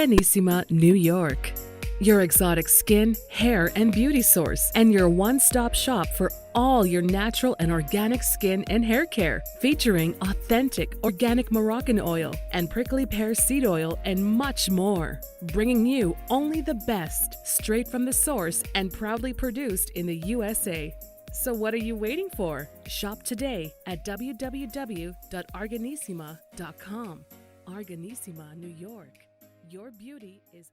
Arganissima, New York. Your exotic skin, hair, and beauty source, and your one-stop shop for all your natural and organic skin and hair care, featuring authentic organic Moroccan oil and prickly pear seed oil and much more. Bringing you only the best, straight from the source and proudly produced in the USA. So what are you waiting for? Shop today at www.arganissima.com. Arganissima, New York. Your beauty is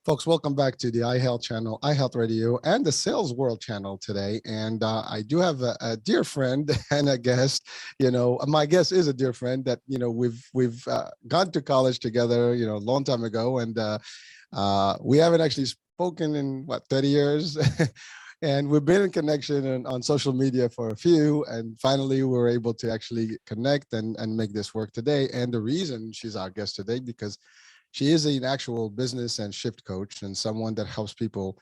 Folks, welcome back to the iHealth channel, iHealth Radio, and the Sales World channel today. And I do have a dear friend and a guest. My guest is a dear friend that we've gone to college together, a long time ago, and we haven't actually spoken in 30 years. And we've been in connection on social media for a few, and finally we were able to actually connect and make this work today. And the reason she's our guest today, because she is an actual business and shift coach and someone that helps people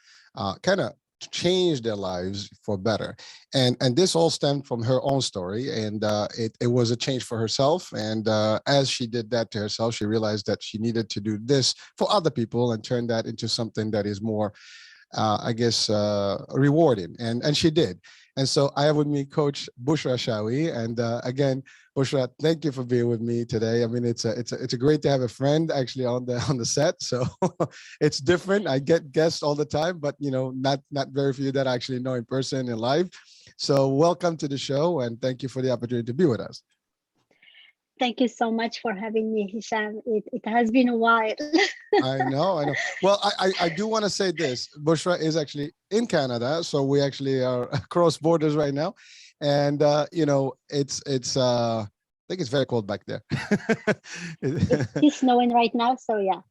kind of change their lives for better. And this all stemmed from her own story. And it was a change for herself. And as she did that to herself, she realized that she needed to do this for other people and turn that into something that is more, rewarding. And she did. And so I have with me Coach Bushra Shawi. And again, Bushra, thank you for being with me today. I mean, it's a great to have a friend actually on the set. So it's different. I get guests all the time, but not very few that I actually know in person in live. So welcome to the show, and thank you for the opportunity to be with us. Thank you so much for having me, Hisham. It has been a while. I know. Well, I do want to say this. Bushra is actually in Canada, so we actually are across borders right now, and it's I think it's very cold back there. It's snowing right now, so yeah.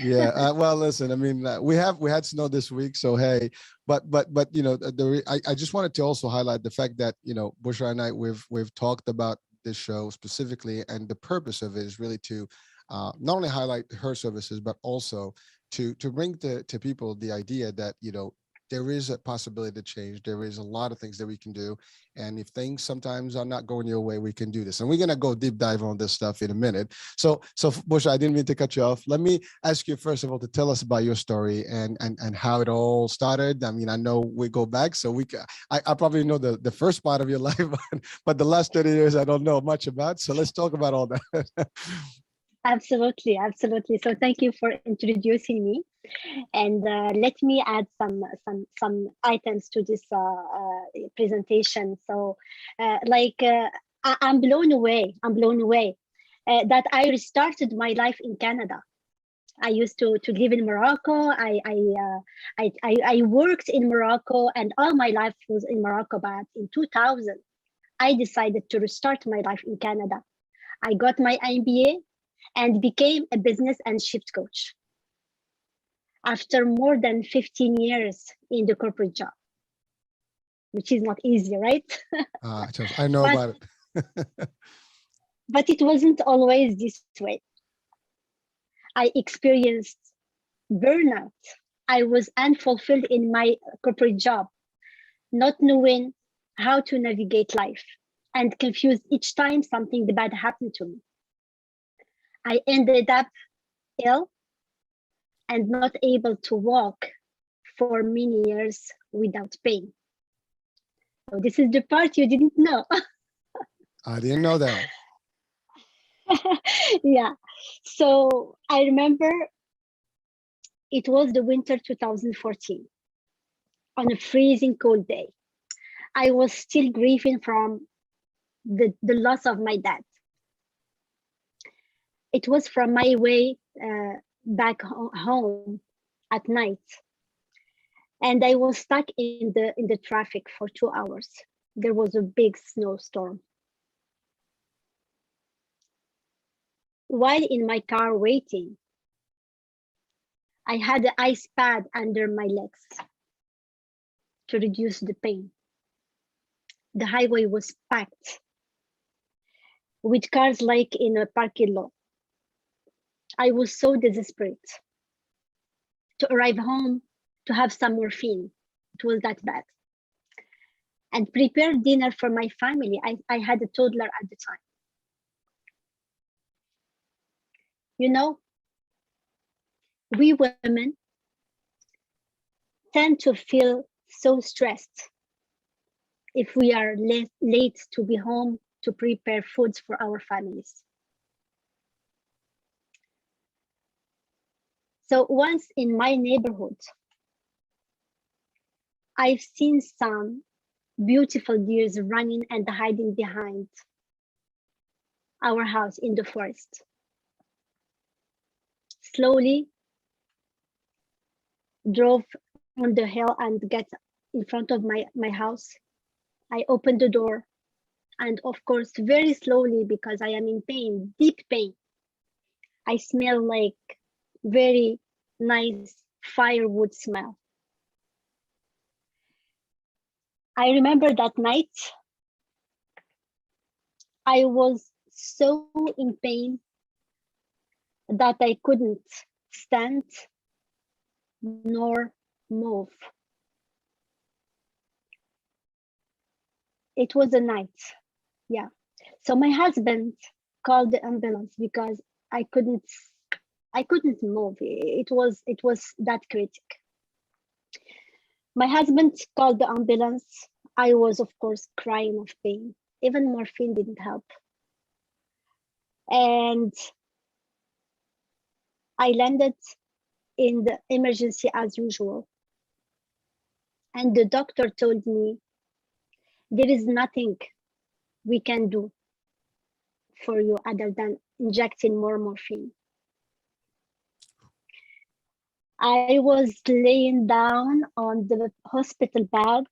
Yeah. Well, listen. I mean, we had snow this week, so hey. But I just wanted to also highlight the fact that Bushra and I we've talked about this show specifically, and the purpose of it is really to not only highlight her services, but also to bring to people the idea that there is a possibility to change. There is a lot of things that we can do, and if things sometimes are not going your way, we can do this. And we're gonna go deep dive on this stuff in a minute. So Bushra, I didn't mean to cut you off. Let me ask you first of all to tell us about your story and how it all started. I mean, I know we go back, so I probably know the first part of your life, but the last 30 years I don't know much about. So let's talk about all that. Absolutely. So thank you for introducing me, and let me add some items to this presentation. So, I'm blown away. That I restarted my life in Canada. I used to live in Morocco. I worked in Morocco, and all my life was in Morocco. But in 2000, I decided to restart my life in Canada. I got my MBA and became a business and shift coach after more than 15 years in the corporate job, which is not easy, right? I know about it. But it wasn't always this way. I experienced burnout. I was unfulfilled in my corporate job, not knowing how to navigate life, and confused each time something bad happened to me. I ended up ill and not able to walk for many years without pain. So this is the part you didn't know. I didn't know that. Yeah. So I remember it was the winter 2014 on a freezing cold day. I was still grieving from the loss of my dad. It was from my way back home at night, and I was stuck in the traffic for 2 hours. There was a big snowstorm. While in my car waiting, I had an ice pad under my legs to reduce the pain. The highway was packed with cars like in a parking lot. I was so desperate to arrive home to have some morphine. It was that bad. And prepare dinner for my family. I had a toddler at the time. You know, we women tend to feel so stressed if we are late to be home to prepare foods for our families. So once in my neighborhood, I've seen some beautiful deers running and hiding behind our house in the forest. Slowly drove on the hill and get in front of my house. I opened the door, and of course, very slowly, because I am in pain, deep pain, I smell like very nice firewood smell. I remember that night, I was so in pain that I couldn't stand nor move. It was a night, yeah. So my husband called the ambulance because I couldn't move. It was that critical. My husband called the ambulance. I was, of course, crying of pain. Even morphine didn't help. And I landed in the emergency as usual. And the doctor told me, there is nothing we can do for you other than injecting more morphine. I was laying down on the hospital bed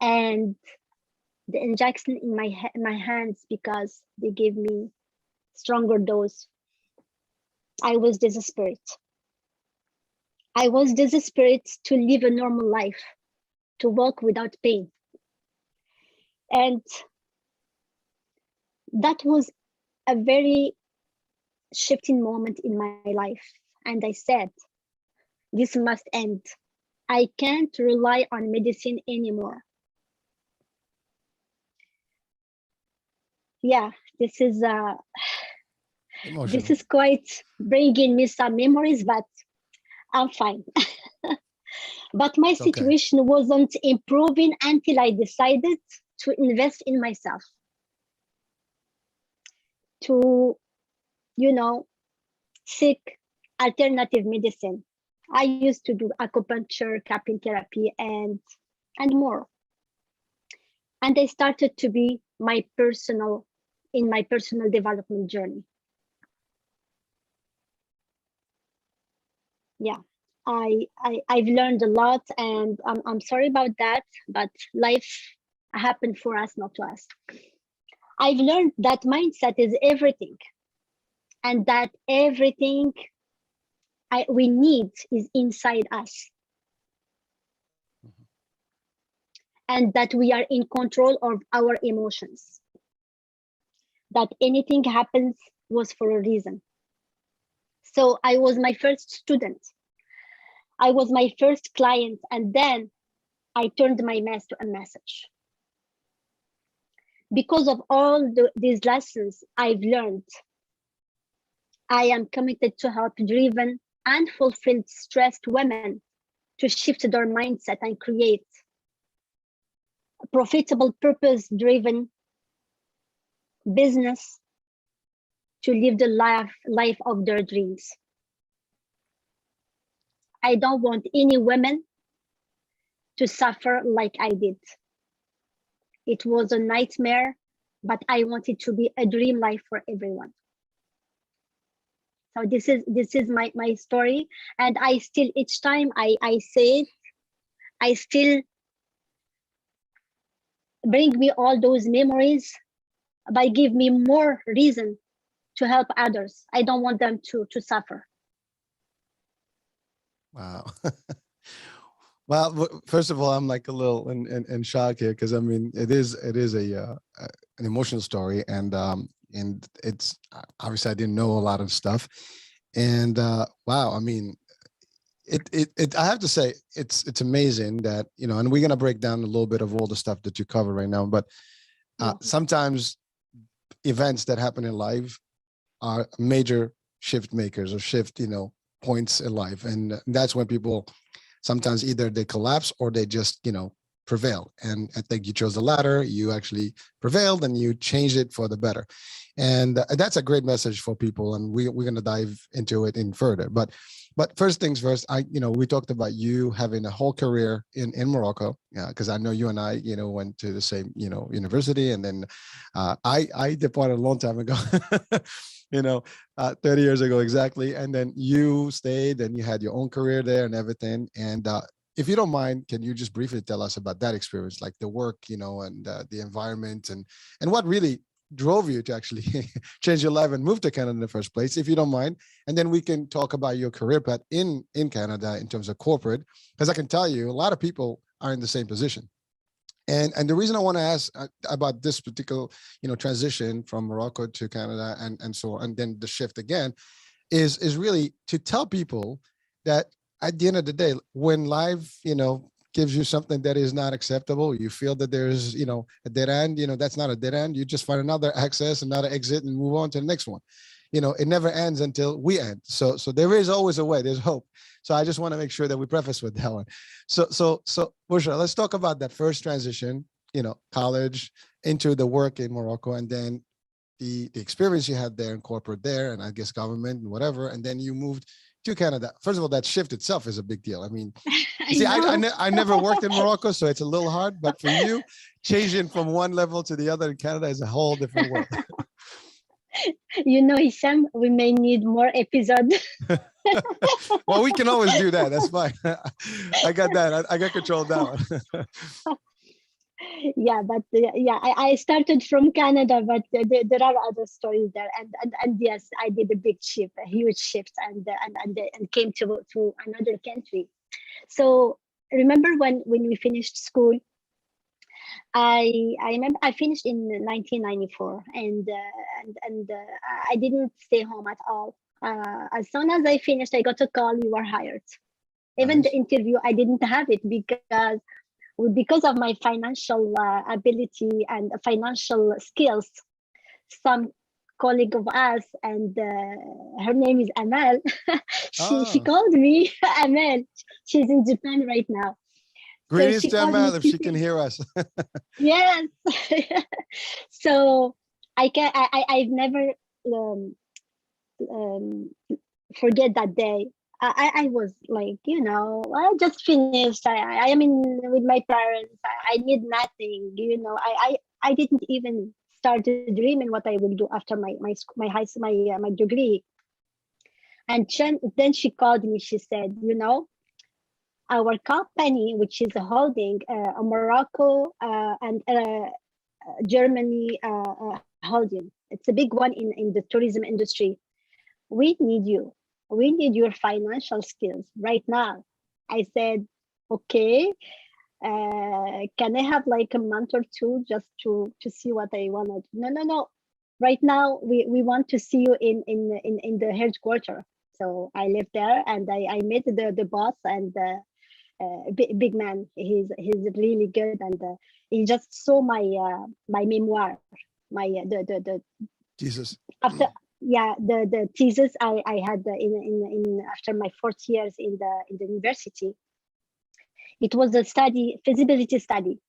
and the injection in my hands because they gave me stronger dose. I was desperate. I was desperate to live a normal life, to walk without pain. And that was a very shifting moment in my life. And I said, this must end. I can't rely on medicine anymore. Yeah, this is quite bringing me some memories, but I'm fine. But my situation wasn't improving until I decided to invest in myself, to, seek alternative medicine. I used to do acupuncture, cupping therapy, and more. And I started to be my personal development journey. Yeah, I've learned a lot, and I'm sorry about that, but life happened for us, not to us. I've learned that mindset is everything, and that everything we need is inside us. Mm-hmm. And that we are in control of our emotions. That anything happens was for a reason. So I was my first student. I was my first client, and then I turned my mess to a message. Because of all these lessons I've learned, I am committed to help driven and fulfilled stressed women to shift their mindset and create a profitable, purpose-driven business to live the life of their dreams. I don't want any women to suffer like I did. It was a nightmare, but I want it to be a dream life for everyone. So this is my story, and I still, each time I say it, I still bring me all those memories, but give me more reason to help others. I don't want them to suffer. Wow. Well, first of all, I'm like a little in shock here because I mean it is an emotional story, and it's obviously I didn't know a lot of stuff, and wow, I mean it I have to say it's amazing that, you know, and we're gonna break down a little bit of all the stuff that you cover right now, but sometimes events that happen in life are major shift makers or shift, you know, points in life, and that's when people sometimes either they collapse or they just, you know, prevail. And I think you chose the latter. You actually prevailed and you changed it for the better. And that's a great message for people. And we're going to dive into it in further. But first things first, you know, we talked about you having a whole career in Morocco. Yeah, because I know you and I, you know, went to the same, you know, university. And then I departed a long time ago. You know, 30 years ago exactly. And then you stayed and you had your own career there and everything. And if you don't mind, can you just briefly tell us about that experience, like the work, you know, and the environment, and what really drove you to actually change your life and move to Canada in the first place, if you don't mind. And then we can talk about your career path in Canada in terms of corporate, because I can tell you a lot of people are in the same position. And the reason I want to ask about this particular, you know, transition from Morocco to Canada and so on, and then the shift again, is really to tell people that at the end of the day, when life, you know, gives you something that is not acceptable, you feel that there's, you know, a dead end, you know, that's not a dead end. You just find another access, another exit, and move on to the next one. You know, it never ends until we end. So there is always a way. There's hope. So I just want to make sure that we preface with that one. So Bushra, let's talk about that first transition, you know, college into the work in Morocco, and then the experience you had there in corporate there, and I guess government and whatever, and then you moved to Canada. First of all, that shift itself is a big deal. I mean, see, I never worked in Morocco, so it's a little hard, but for you, changing from one level to the other in Canada is a whole different world. You know, Hisham, we may need more episodes. Well, we can always do that. That's fine. I got that. I got control of that one. Yeah, but I started from Canada, but there are other stories there, and yes, I did a big shift, a huge shift, and came to another country. So remember when we finished school, I remember I finished in 1994, and I didn't stay home at all. As soon as I finished, I got a call, you were hired. Even the interview, I didn't have it because of my financial ability and financial skills. Some colleague of us, and her name is Amal. She called me Amal. She's in Japan right now. Greetings to Amal if she can hear us. Yes. So I've never forget that day. I was like, you know, I just finished. I am in with my parents. I need nothing. You know, I didn't even start dreaming what I will do after my degree. And then she called me. She said, you know, our company, which is holding Morocco and Germany holding. It's a big one in the tourism industry. We need you. We need your financial skills right now. I said, okay, can I have like a month or two just to see what I want? No. Right now, we want to see you in the headquarters. So I lived there, and I met the boss, and big man. He's really good, and he just saw my my memoir, my the Jesus. After the thesis I had in after my 4th years in the university. It was a feasibility study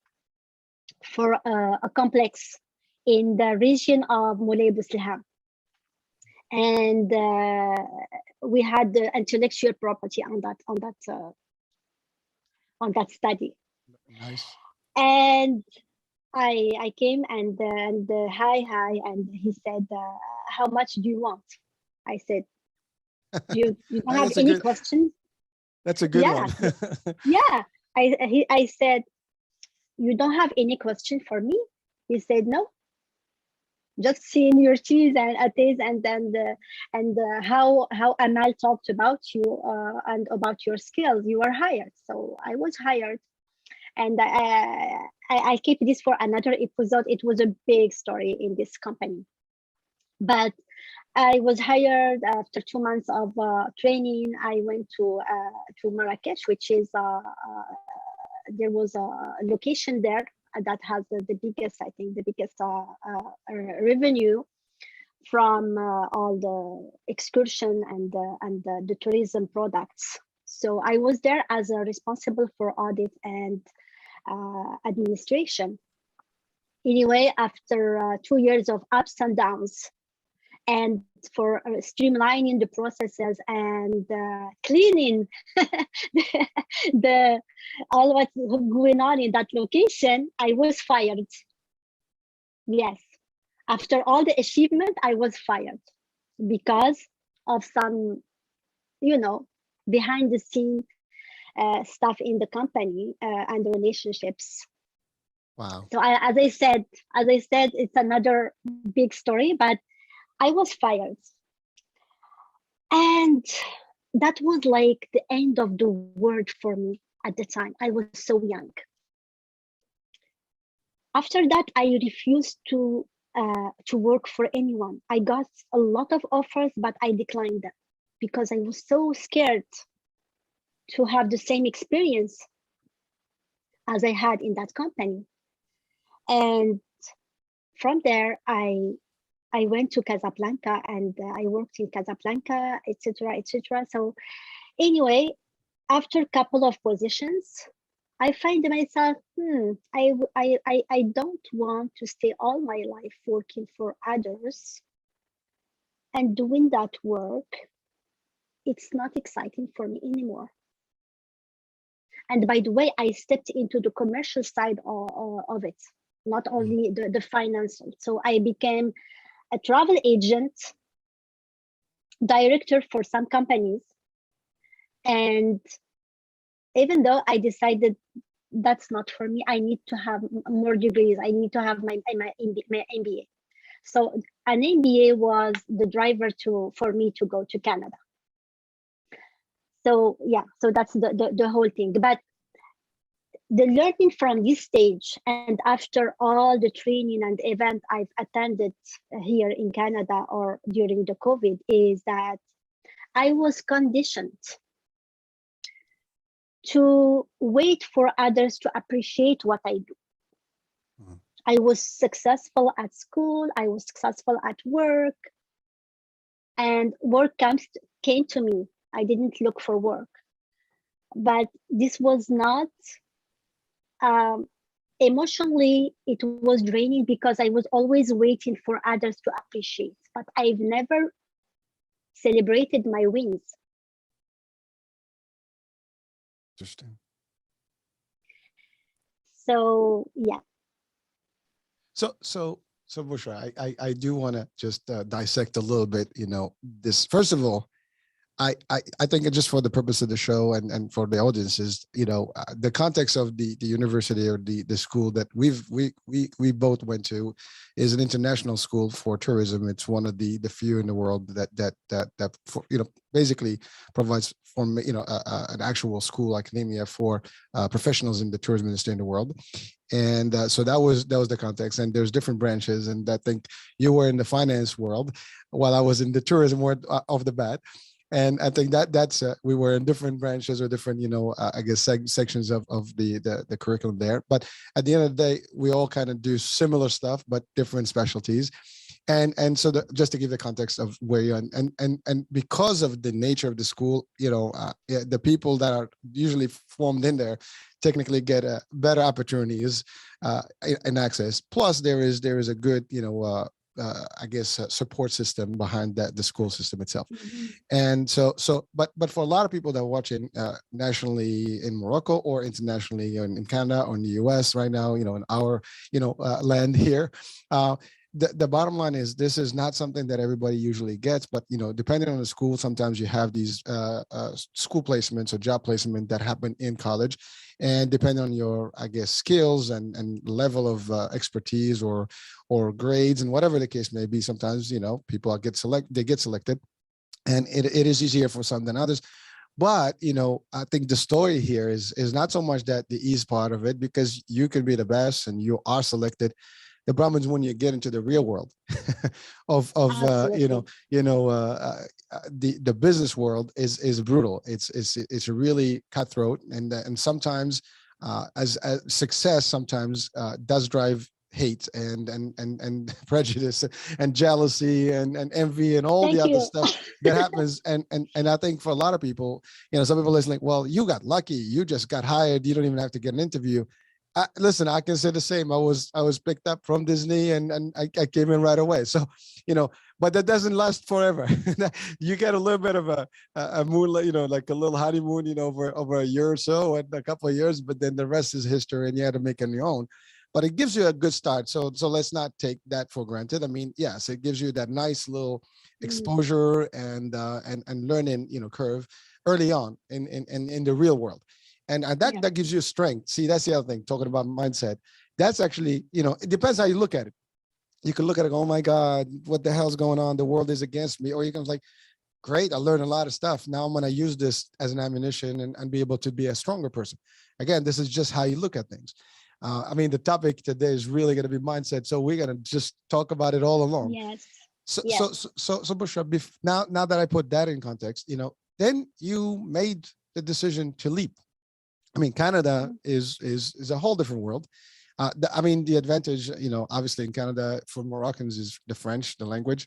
for a complex in the region of Moulay Bousleham, and we had the intellectual property on that study. Nice. And I came and hi, and he said, how much do you want? I said, you don't have any questions? That's a good one. Yeah. I said, you don't have any question for me? He said, no. just seeing your cheese and ates and how Amal talked about you and about your skills, you were hired. So I was hired, and I keep this for another episode. It was a big story in this company, but I was hired after 2 months of training. I went to Marrakesh, which is there was a location there that has the biggest, I think, the biggest revenue from all the excursion and the tourism products. So I was there as responsible for audit and administration. Anyway, after 2 years of ups and downs, and for streamlining the processes and cleaning the all what's going on in that location, I was fired. Yes, after all the achievement, I was fired because of some, behind the scene stuff in the company and the relationships. Wow. So as I said, it's another big story, but I was fired. And that was like the end of the world for me at the time. I was so young. After that, I refused to work for anyone. I got a lot of offers, but I declined them because I was so scared to have the same experience as I had in that company. And from there, I went to Casablanca and I worked in Casablanca, etc., etc. So anyway, after a couple of positions, I find myself, I don't want to stay all my life working for others and doing that work. It's not exciting for me anymore. And by the way, I stepped into the commercial side of it, not only the financial. So I became a travel agent, director for some companies. And even though I decided that's not for me, I need to have more degrees. I need to have my MBA. So an MBA was the driver for me to go to Canada. So yeah, so that's the whole thing. But the learning from this stage, and after all the training and event I've attended here in Canada or during the COVID, is that I was conditioned to wait for others to appreciate what I do. Mm-hmm. I was successful at school, I was successful at work, and work came to me. I didn't look for work. But this was not emotionally, it was draining because I was always waiting for others to appreciate, but I've never celebrated my wins. Interesting. So yeah. So Bushra, I do want to just dissect a little bit, this. First of all, I think just for the purpose of the show and for the audiences, the context of the university or the school that we both went to is an international school for tourism. It's one of the few in the world that basically provides an actual school academia for professionals in the tourism industry in the world. And so that was the context. And there's different branches. And I think you were in the finance world while I was in the tourism world off the bat. And I think that's we were in different branches or different, I guess sections of the curriculum there. But at the end of the day, we all kind of do similar stuff, but different specialties. And so just to give the context of where you're and because of the nature of the school, the people that are usually formed in there technically get better opportunities and access. Plus, there is a good, I guess support system behind the school system itself. Mm-hmm. And but for a lot of people that are watching nationally in Morocco or internationally in Canada or in the US right now, in our land here, the bottom line is this is not something that everybody usually gets, but depending on the school, sometimes you have these school placements or job placement that happen in college, and depending on your, I guess, skills and level of expertise or grades and whatever the case may be, sometimes people get selected, and it is easier for some than others. But I think the story here is not so much that the ease part of it, because you can be the best and you are selected. The problem is when you get into the real world of the business world is brutal. It's really cutthroat, and sometimes as success sometimes does drive hate and prejudice and jealousy and envy and all Thank the other you. stuff that happens. And I think for a lot of people, some people listen like, well, you got lucky, you just got hired, you don't even have to get an interview. Listen, I can say the same. I was picked up from Disney and I came in right away. So, but that doesn't last forever. You get a little bit of a moonlight, like a little honeymoon, over a year or so and a couple of years, but then the rest is history and you had to make it on your own. But it gives you a good start. So let's not take that for granted. I mean, yes, it gives you that nice little exposure and learning, curve early on in the real world. And that gives you strength. See, that's the other thing, talking about mindset. That's actually, it depends how you look at it. You can look at it, oh my God, what the hell's going on? The world is against me. Or you can like, great, I learned a lot of stuff. Now I'm going to use this as an ammunition and be able to be a stronger person. Again, this is just how you look at things. I mean, the topic today is really going to be mindset. So we're going to just talk about it all along. Yes. So, Yes. so Bushra, now that I put that in context, then you made the decision to leap. I mean, Canada is a whole different world. The advantage, obviously in Canada for Moroccans is the French, the language,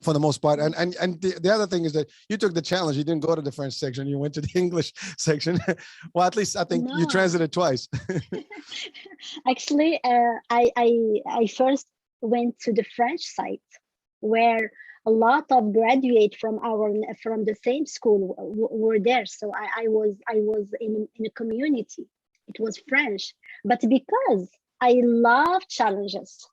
for the most part. And the other thing is that you took the challenge. You didn't go to the French section. You went to the English section. Well, at least I think you No. transited twice. Actually, I first went to the French site, where a lot of graduates from the same school were there. So I was in a community. It was French, but because I love challenges,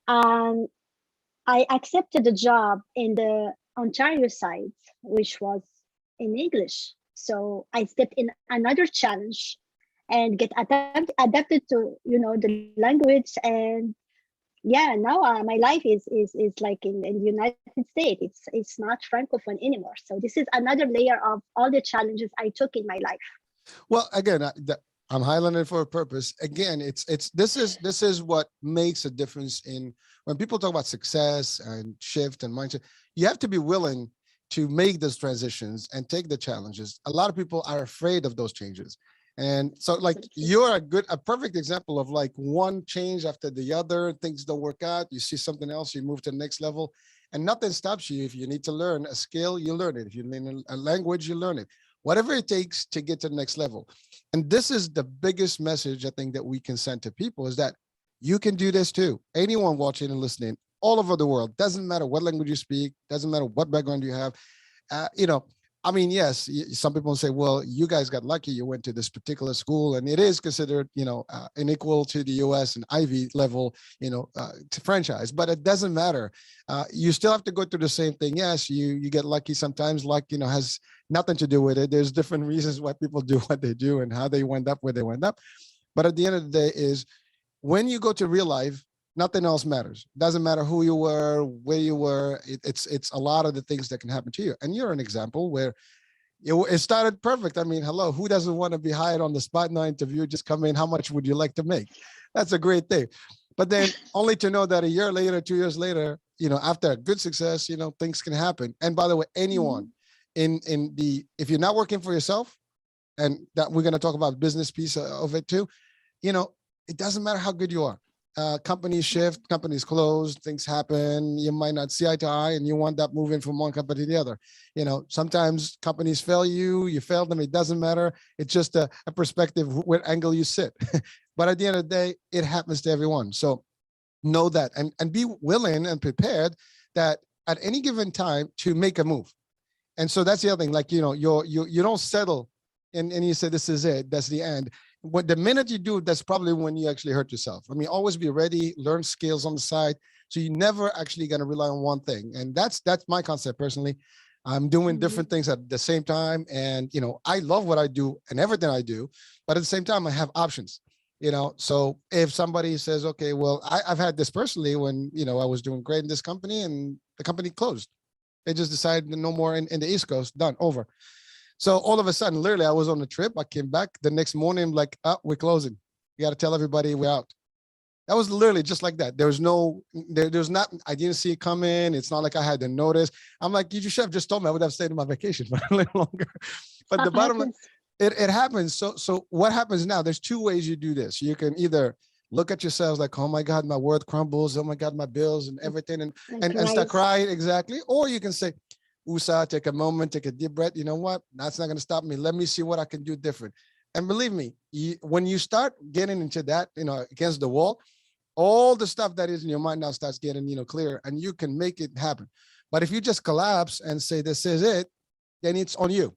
I accepted a job in the Ontario site, which was in English. So I stepped in another challenge and get adapted to the language. And now my life is like in the United States. It's not francophone anymore. So this is another layer of all the challenges I took in my life. Well, again, I'm highlighting it for a purpose. Again, this is what makes a difference in when people talk about success and shift and mindset. You have to be willing to make those transitions and take the challenges. A lot of people are afraid of those changes. And so like you're a perfect example of like one change after the other, things don't work out, you see something else, you move to the next level, and nothing stops you. If you need to learn a skill, you learn it. If you learn a language, you learn it. Whatever it takes to get to the next level. And this is the biggest message I think that we can send to people is that you can do this too. Anyone watching and listening all over the world, doesn't matter what language you speak, doesn't matter what background you have, I mean, yes, some people say, well, you guys got lucky. You went to this particular school and it is considered, unequal to the US and Ivy level, to franchise, but it doesn't matter. You still have to go through the same thing. Yes, you get lucky sometimes. Luck, has nothing to do with it. There's different reasons why people do what they do and how they wind up where they wind up. But at the end of the day is when you go to real life, nothing else matters. Doesn't matter who you were, where you were. It's a lot of the things that can happen to you. And you're an example where it started perfect. I mean, hello, who doesn't want to be hired on the spot, no interview, just come in, how much would you like to make? That's a great thing. But then only to know that a year later, 2 years later, after a good success, things can happen. And by the way, anyone if you're not working for yourself, and that we're going to talk about business piece of it too, it doesn't matter how good you are. Companies shift, companies close, things happen. You might not see eye to eye and you wind up moving from one company to the other. Sometimes companies fail you, you fail them, it doesn't matter. It's just a perspective, where angle you sit. But at the end of the day, it happens to everyone. So know that and be willing and prepared that at any given time to make a move. And so that's the other thing, like, you don't settle and you say, this is it, that's the end. What the minute you do, that's probably when you actually hurt yourself. I mean, always be ready, learn skills on the side. So you're never actually going to rely on one thing. And that's my concept personally. I'm doing different things at the same time. And, I love what I do and everything I do, but at the same time, I have options, So if somebody says, okay, well, I've had this personally when, I was doing great in this company and the company closed. They just decided no more in the East Coast, done, over. So all of a sudden, literally, I was on the trip. I came back the next morning, I'm like, oh, we're closing. You got to tell everybody we're out. That was literally just like that. There's I didn't see it coming. It's not like I had to notice. I'm like, you should have just told me. I would have stayed on my vacation for a little longer. But the bottom line, it happens. So what happens now? There's two ways you do this. You can either look at yourselves like, oh my God, my world crumbles. Oh my God, my bills and everything, and start crying. Exactly. Or you can say, USA, take a moment, take a deep breath. You know what? That's not going to stop me. Let me see what I can do different. And believe me, when you start getting into that, against the wall, all the stuff that is in your mind now starts getting, clear, and you can make it happen. But if you just collapse and say, this is it, then it's on you.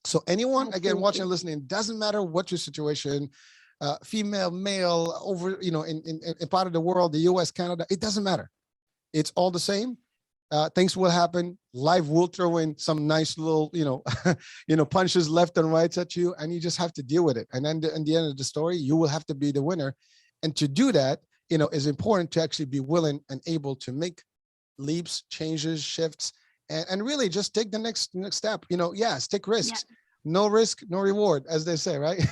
So anyone, again, watching and listening, doesn't matter what your situation, female, male, over, in part of the world, the US, Canada, it doesn't matter. It's all the same. Things will happen. Life will throw in some nice little, punches left and right at you, and you just have to deal with it. And then in the end of the story, you will have to be the winner. And to do that, is important to actually be willing and able to make leaps, changes, shifts, and really just take the next step. Yes, take risks. Yeah. No risk, no reward, as they say, right?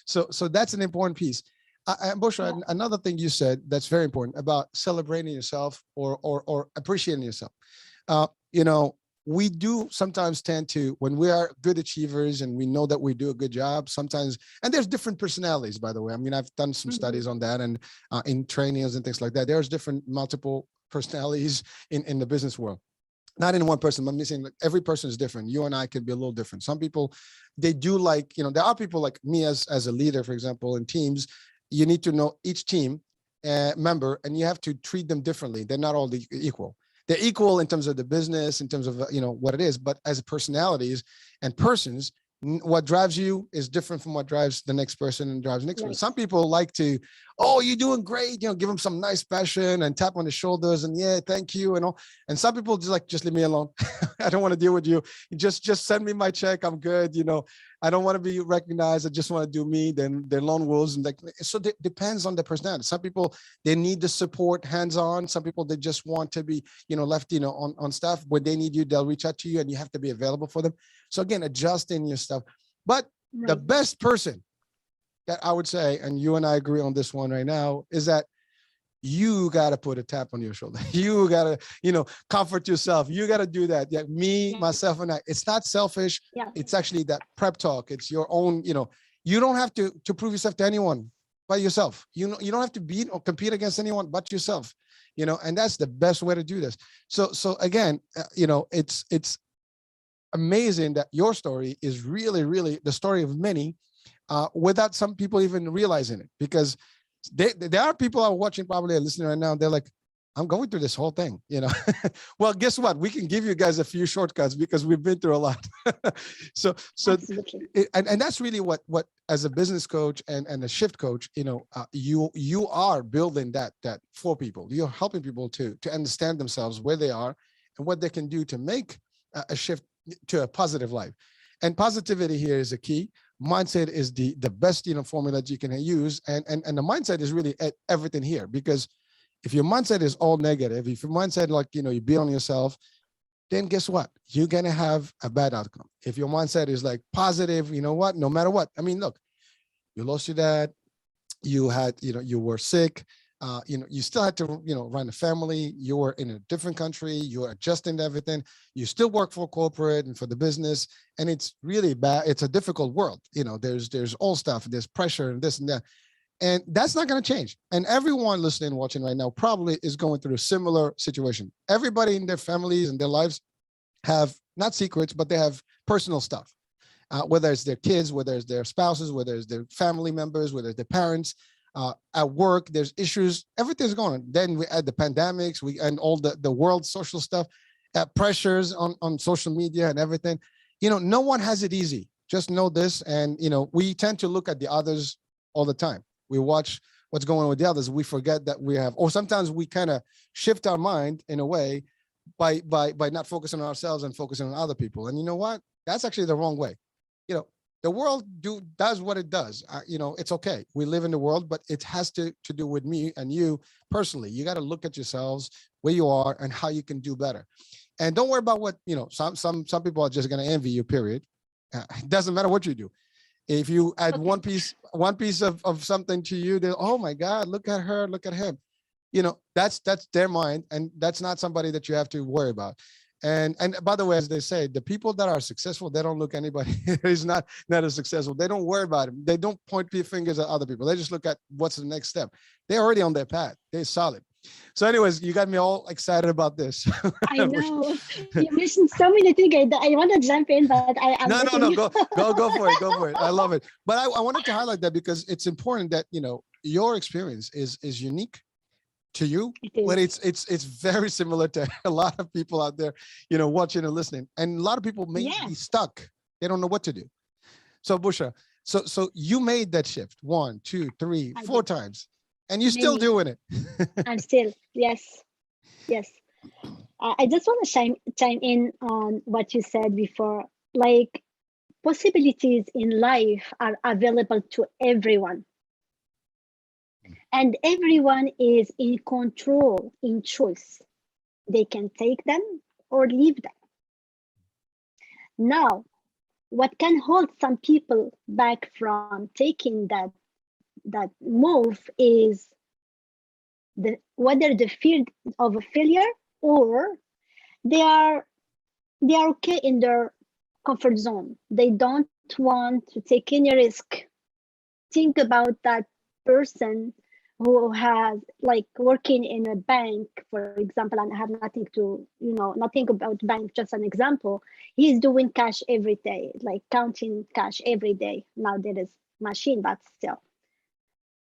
So that's an important piece. And Bushra, another thing you said that's very important about celebrating yourself or appreciating yourself. We do sometimes tend to, when we are good achievers and we know that we do a good job, sometimes, and there's different personalities, by the way. I mean, I've done some studies on that, and in trainings and things like that. There's different multiple personalities in the business world. Not in one person, but I'm saying like every person is different. You and I can be a little different. Some people, they do like, there are people like me as a leader, for example, in teams. You need to know each team member, and you have to treat them differently. They're not all equal. They're equal in terms of the business, in terms of what it is, but as personalities and persons, what drives you is different from what drives the next person and drives the next one. Some people like to, oh, you're doing great, give them some nice passion and tap on the shoulders and yeah, thank you and all. And some people just leave me alone. I don't want to deal with you. Just send me my check. I'm good. I don't want to be recognized. I just want to do me. Then they're lone wolves. And so it depends on the personality. Some people, they need the support hands-on. Some people, they just want to be, left, on stuff. When they need you, they'll reach out to you and you have to be available for them. So again, adjusting your stuff. But the best person that I would say, and you and I agree on this one right now, is that you got to put a tap on your shoulder. You got to, comfort yourself. You got to do that. Yeah, me, myself, and I. It's not selfish. Yeah. It's actually that prep talk. It's your own, you don't have to prove yourself to anyone but yourself. You don't have to beat or compete against anyone but yourself, and that's the best way to do this. So again, it's amazing that your story is really, really the story of many without some people even realizing it, because there are people are watching, probably listening right now. They're like, I'm going through this whole thing, Well, guess what? We can give you guys a few shortcuts because we've been through a lot. so and that's really what as a business coach and a shift coach, you are building that for people. You're helping people to understand themselves, where they are and what they can do to make a shift to a positive life. And positivity here is a key. Mindset is the best formula that you can use, and the mindset is really everything here, because if your mindset is all negative, if your mindset you beat on yourself, then guess what? You're gonna have a bad outcome. If your mindset is like positive, no matter what. I mean, look, you lost your dad, you had you were sick, you still had to run a family, you were in a different country, you were adjusting to everything, you still work for corporate and for the business, and it's really bad. It's a difficult world. There's all stuff, there's pressure and this and that, and that's not going to change. And everyone listening, watching right now probably is going through a similar situation. Everybody in their families and their lives have not secrets, but they have personal stuff, whether it's their kids, whether it's their spouses, whether it's their family members, whether it's their parents. At work, there's issues, everything's going on. Then we add the pandemics, and all the world social stuff, pressures on social media and everything. No one has it easy. Just know this. And, we tend to look at the others all the time. We watch what's going on with the others. We forget that we have, or sometimes we kind of shift our mind in a way by not focusing on ourselves and focusing on other people. And you know what? That's actually the wrong way. You know, the world does what it does. You know, it's okay. We live in the world, but it has to do with me and you personally. You got to look at yourselves, where you are, and how you can do better. And don't worry about what, you know, some people are just going to envy you, period. It doesn't matter what you do. If you add one piece of something to you, they, oh my God, look at her, look at him. You know, that's their mind, and that's not somebody that you have to worry about. And by the way, as they say, the people that are successful, they don't look anybody who's not as successful. They don't worry about it. They don't point fingers at other people. They just look at what's the next step. They're already on their path. They're solid. So anyways, you got me all excited about this. I know. You mentioned so many things. I want to jump in, but I'm no, go for it. I love it. But I wanted to highlight that because it's important that, you know, your experience is unique to you, but it's very similar to a lot of people out there, you know, watching and listening. And a lot of people may be stuck. They don't know what to do. So Bushra, so you made that shift 1, 2, 3, 4 times, and you're still doing it. I'm still, yes. I just want to chime in on what you said before. Like, possibilities in life are available to everyone. And everyone is in control, in choice. They can take them or leave them. Now, what can hold some people back from taking that move is whether the fear of a failure, or they are okay in their comfort zone. They don't want to take any risk. Think about that person who has, like, working in a bank, for example, and I have nothing about bank, just an example. He's doing cash every day, like counting cash every day. Now there is machine, but still.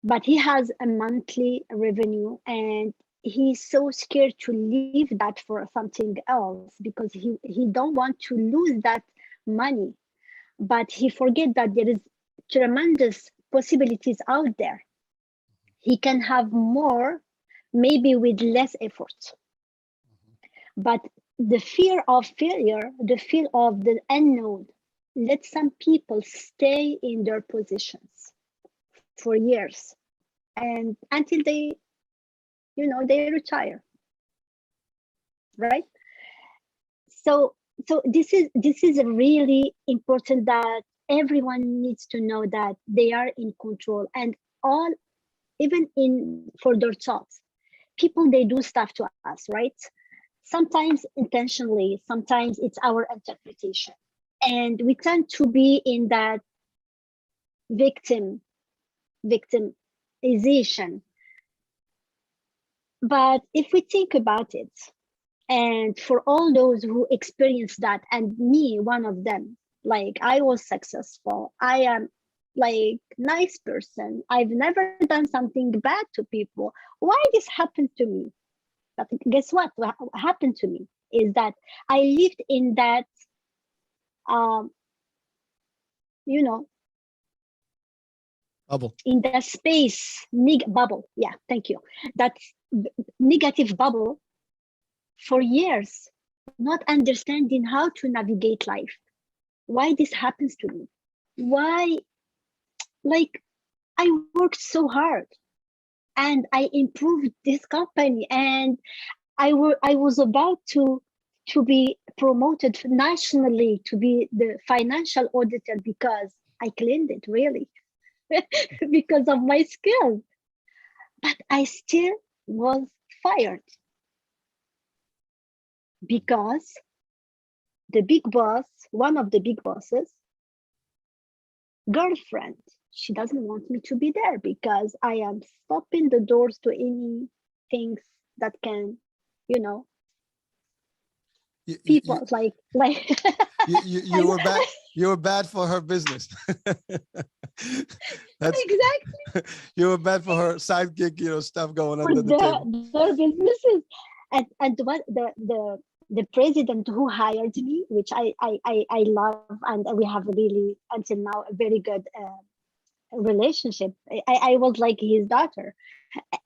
But he has a monthly revenue, and he's so scared to leave that for something else because he don't want to lose that money. But he forget that there is tremendous possibilities out there. He can have more, maybe with less effort. But the fear of failure, the fear of the unknown, let some people stay in their positions for years, and until they retire, right? So this is really important, that everyone needs to know that they are in control, and all, even for their thoughts. People, they do stuff to us, right? Sometimes intentionally, sometimes it's our interpretation. And we tend to be in that victimization. But if we think about it, and for all those who experience that, and me, one of them, like, I was successful, I am like nice person, I've never done something bad to people, why this happened to me? But guess what happened to me is that I lived in that bubble, in the space bubble, thank you, that negative bubble for years, not understanding how to navigate life. Why this happens to me? Why? Like, I worked so hard and I improved this company, and I was about to be promoted nationally to be the financial auditor because I cleaned it, really, because of my skills. But I still was fired because the big boss, one of the big bosses, girlfriend, she doesn't want me to be there because I am stopping the doors to any things that can, people like you were bad for her business. That's exactly. You were bad for her sidekick, stuff going under the table. Their businesses, and what the president who hired me, which I love, and we have really until now a very good relationship. I was like his daughter.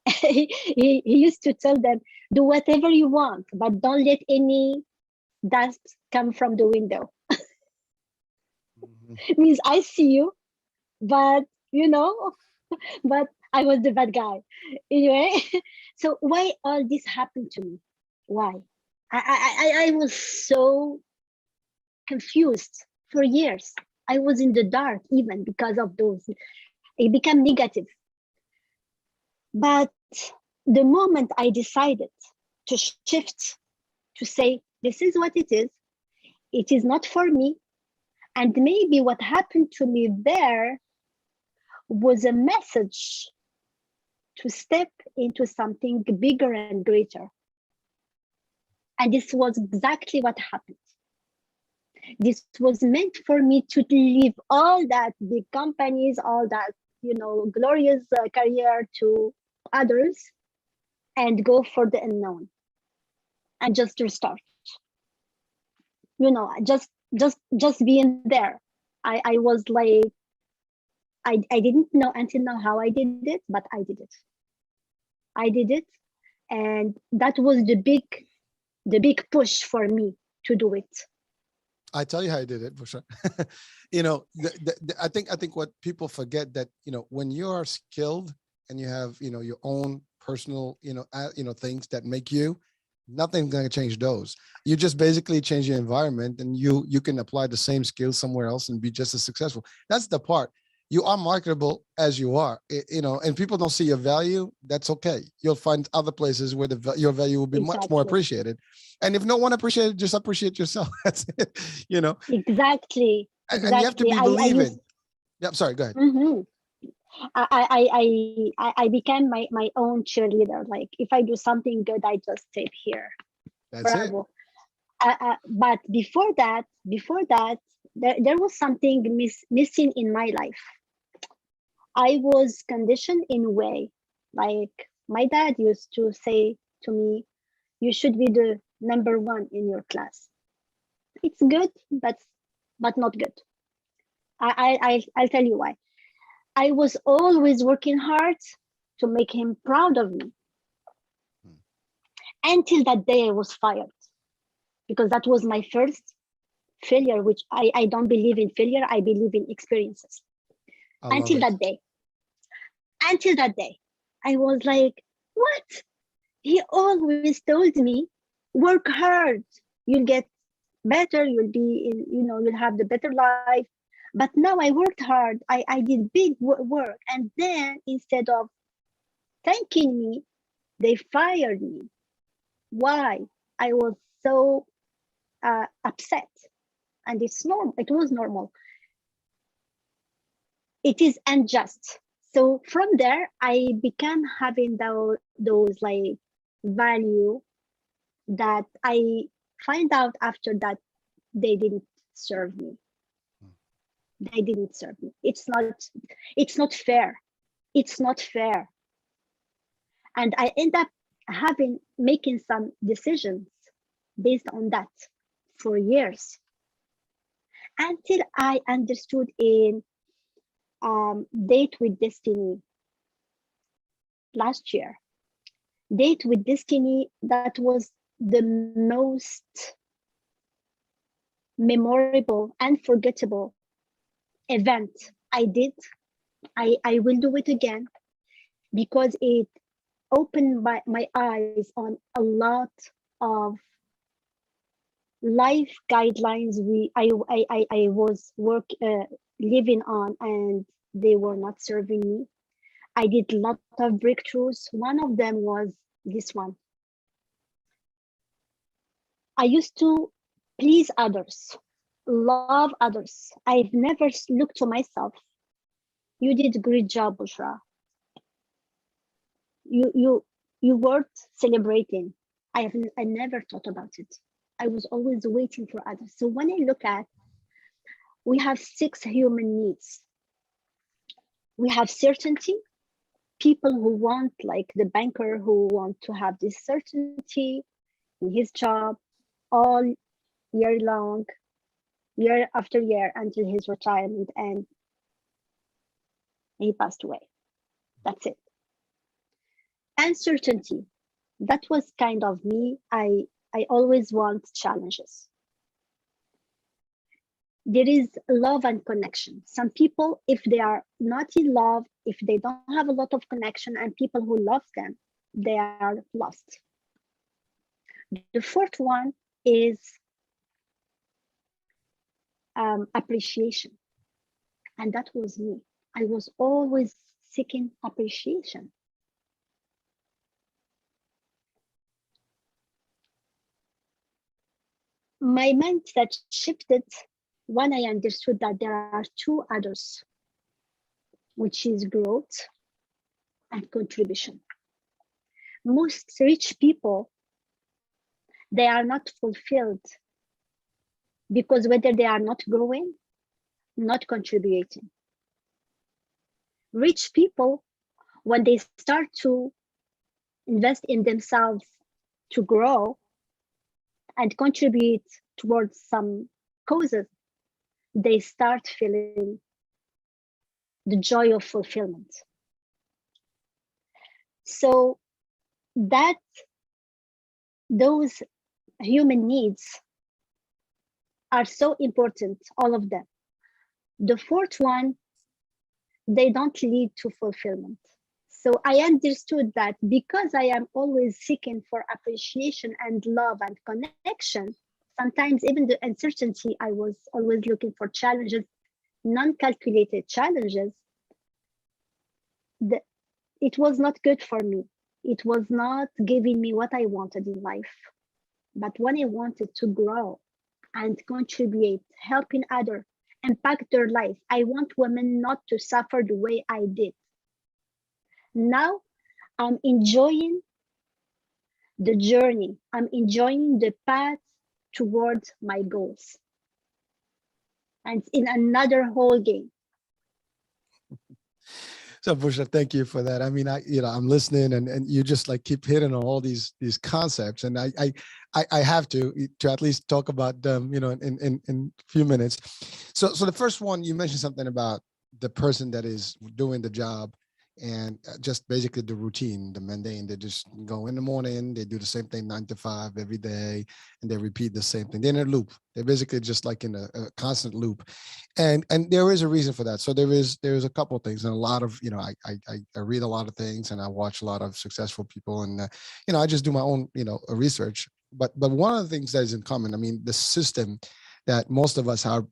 He used to tell them, do whatever you want, but don't let any dust come from the window. Mhm. Means I see you, but you know, but I was the bad guy. Anyway, so why all this happened to me? Why? I was so confused for years. I was in the dark even because of those. It became negative. But the moment I decided to shift, to say, this is what it is not for me. And maybe what happened to me there was a message to step into something bigger and greater. And this was exactly what happened. This was meant for me to leave all that big companies, all that, glorious career to others and go for the unknown and just restart. Just being there. I was like, I didn't know until now how I did it, but I did it. I did it. And that was the big push for me to do it. I tell you how I did it for sure. I think what people forget that when you are skilled and you have your own personal things that make you, nothing's going to change those. You just basically change your environment, and you can apply the same skills somewhere else and be just as successful. That's the part. You are marketable as you are, and people don't see your value. That's okay. You'll find other places where your value will be much more Exactly. appreciated. And if no one appreciates it, just appreciate yourself. That's it. Exactly. And you have to Exactly. be I used. believing. Yep. Sorry. Go ahead. Mhm. I became my own cheerleader. Like if I do something good, I just say here, That's it. bravo. But before that, there was something missing in my life. I was conditioned in a way, like my dad used to say to me, "You should be the number one in your class." It's good, but not good. I'll tell you why. I was always working hard to make him proud of me Hmm. until that day I was fired because that was my first failure, which I don't believe in failure. I believe in experiences. I love Until it. that day, until that day, I was like, what? He always told me, work hard, you'll get better, you'll be in, you'll have the better life. But now I worked hard. I did big work. And then instead of thanking me, they fired me. Why? I was so upset. And it's normal. It was normal. It is unjust. So from there, I began having those like value that I find out after that they didn't serve me. Hmm. They didn't serve me. It's not fair. It's not fair. And I end up making some decisions based on that for years until I understood in Date with Destiny last year. Date with Destiny, that was the most memorable, unforgettable event I did. I will do it again because it opened my eyes on a lot of life guidelines I was living on, and they were not serving me. I did a lot of breakthroughs. One of them was this one. I used to please others, love others. I've never looked to myself. You did a great job, Bushra. You worth celebrating. I never thought about it. I was always waiting for others. So when I look at, we have 6 human needs. We have certainty, people who want, like the banker who want to have this certainty in his job all year long, year after year until his retirement. And He passed away. That's it. Uncertainty. That was kind of me. I always want challenges. There is love and connection. Some people, if they are not in love, if they don't have a lot of connection and people who love them, they are lost. The fourth one is appreciation. And that was me. I was always seeking appreciation. My mindset shifted when I understood that there are two others, which is growth and contribution. Most rich people, they are not fulfilled because whether they are not growing, not contributing. Rich people, when they start to invest in themselves to grow and contribute towards some causes, they start feeling the joy of fulfillment. So that those human needs are so important, all of them. The fourth one, they don't lead to fulfillment. So I understood that because I am always seeking for appreciation and love and connection, sometimes even the uncertainty, I was always looking for challenges, non-calculated challenges. It was not good for me. It was not giving me what I wanted in life. But when I wanted to grow and contribute, helping others, impact their life, I want women not to suffer the way I did. Now I'm enjoying the journey. I'm enjoying the path towards my goals. And it's in another whole game. So Bushra, thank you for that. I mean, I'm listening and you just like keep hitting on all these concepts. And I have to at least talk about them, in a few minutes. So the first one, you mentioned something about the person that is doing the job and just basically the routine, the mundane. They just go in the morning, they do the same thing 9 to 5 every day, and they repeat the same thing. They're in a loop. They're basically just like in a constant loop, and there is a reason for that. So there is a couple of things, and a lot of I read a lot of things, and I watch a lot of successful people, and I just do my own research. But one of the things that is in common, I mean, the system that most of us are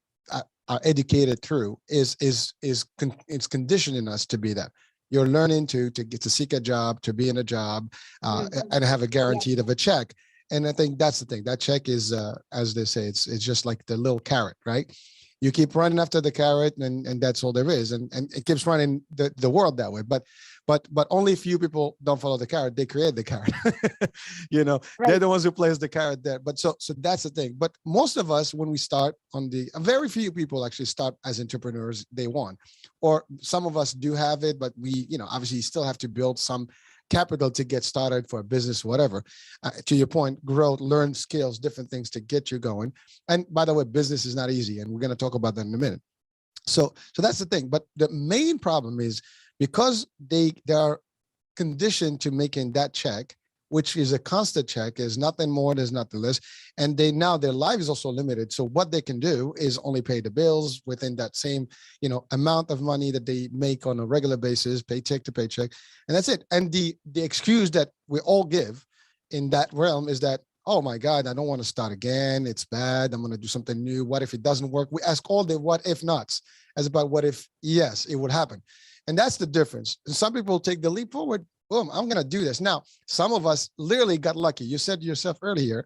educated through is it's conditioning us to be that. You're learning to get to seek a job, to be in a job, and have a guaranteed of a check. And I think that's the thing. That check is, as they say, it's just like the little carrot, right? You keep running after the carrot, and that's all there is. And it keeps running the world that way. But only few people don't follow the carrot. They create the carrot. Right. They're the ones who place the carrot there. But so that's the thing. But most of us, when we start very few people actually start as entrepreneurs day one, or some of us do have it, but we, obviously still have to build some capital to get started for a business, whatever. To your point, grow, learn skills, different things to get you going. And by the way, business is not easy, and we're going to talk about that in a minute. So that's the thing. But the main problem is because they are conditioned to making that check, which is a constant check, is nothing more, there's nothing less. And their life is also limited. So what they can do is only pay the bills within that same, amount of money that they make on a regular basis, paycheck to paycheck. And that's it. And the excuse that we all give in that realm is that, oh my God, I don't want to start again. It's bad. I'm going to do something new. What if it doesn't work? We ask all the what if nots as about what if, yes, it would happen. And that's the difference. And some people take the leap forward. Boom, I'm going to do this. Now, some of us literally got lucky. You said to yourself earlier,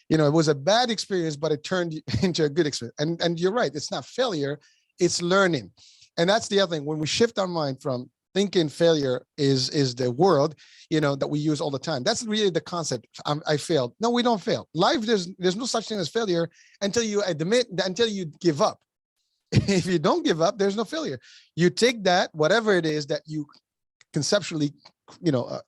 it was a bad experience, but it turned into a good experience. And you're right. It's not failure. It's learning. And that's the other thing. When we shift our mind from thinking failure is the world, that we use all the time. That's really the concept. I failed. No, we don't fail. Life, there's no such thing as failure until you give up. If you don't give up, there's no failure. You take that, whatever it is that you conceptually,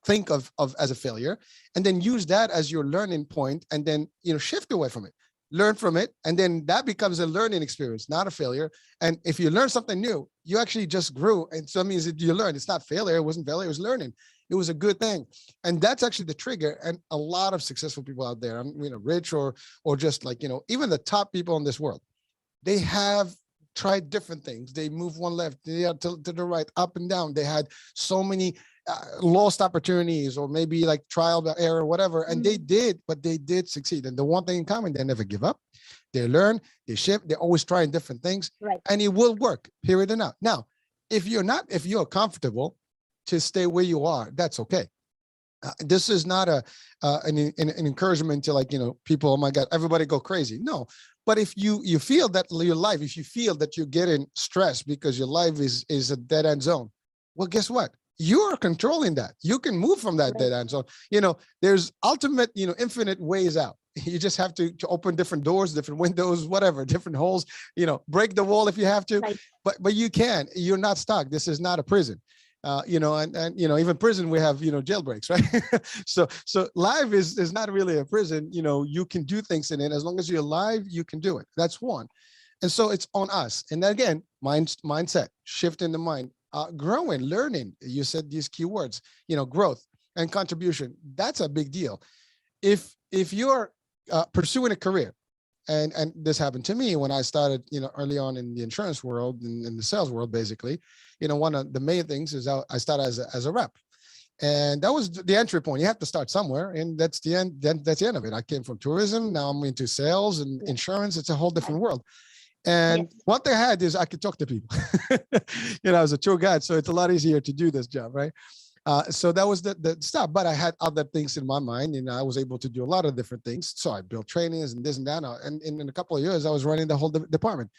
think of as a failure, and then use that as your learning point, and then, shift away from it. learn from it, and then that becomes a learning experience, not a failure. And if you learn something new, you actually just grew, and so that means that you learned. It's not failure, it wasn't failure, it was learning. It was a good thing. And that's actually the trigger. And a lot of successful people out there, rich or just like, even the top people in this world, they have tried different things. They move one left, to the right, up and down. They had so many lost opportunities, or maybe like trial by error, whatever. And they did, but they did succeed. And the one thing in common, they never give up. They learn, they shift, they're always trying different things, Right. and it will work, period and out. Now, if you're comfortable to stay where you are, that's okay. This is not an encouragement to, like, people, oh my God, everybody go crazy. No, but if you feel that your life, if you feel that you're getting stressed because your life is a dead end zone, well, guess what? You are controlling that. You can move from that dead end zone. There's ultimate, infinite ways out. You just have to open different doors, different windows, whatever, different holes, break the wall if you have to, Right. but you can. You're not stuck. This is not a prison. And even prison, we have, jailbreaks, right? So life is not really a prison. You can do things in it. As long as you're alive, you can do it. That's one. And so it's on us. And then again, mindset, shifting the mind, growing, learning. You said these key words, growth and contribution. That's a big deal. If you're pursuing a career, and this happened to me when I started, early on in the insurance world, in the sales world, basically, one of the main things is I started as a rep. And that was the entry point. You have to start somewhere, and that's the end. Then that's the end of it. I came from tourism. Now I'm into sales and insurance. It's a whole different world. And what they had is I could talk to people. I was a tour guide, so it's a lot easier to do this job, right? So that was the stuff. But I had other things in my mind, and I was able to do a lot of different things. So I built trainings and this and that. And in a couple of years, I was running the whole department.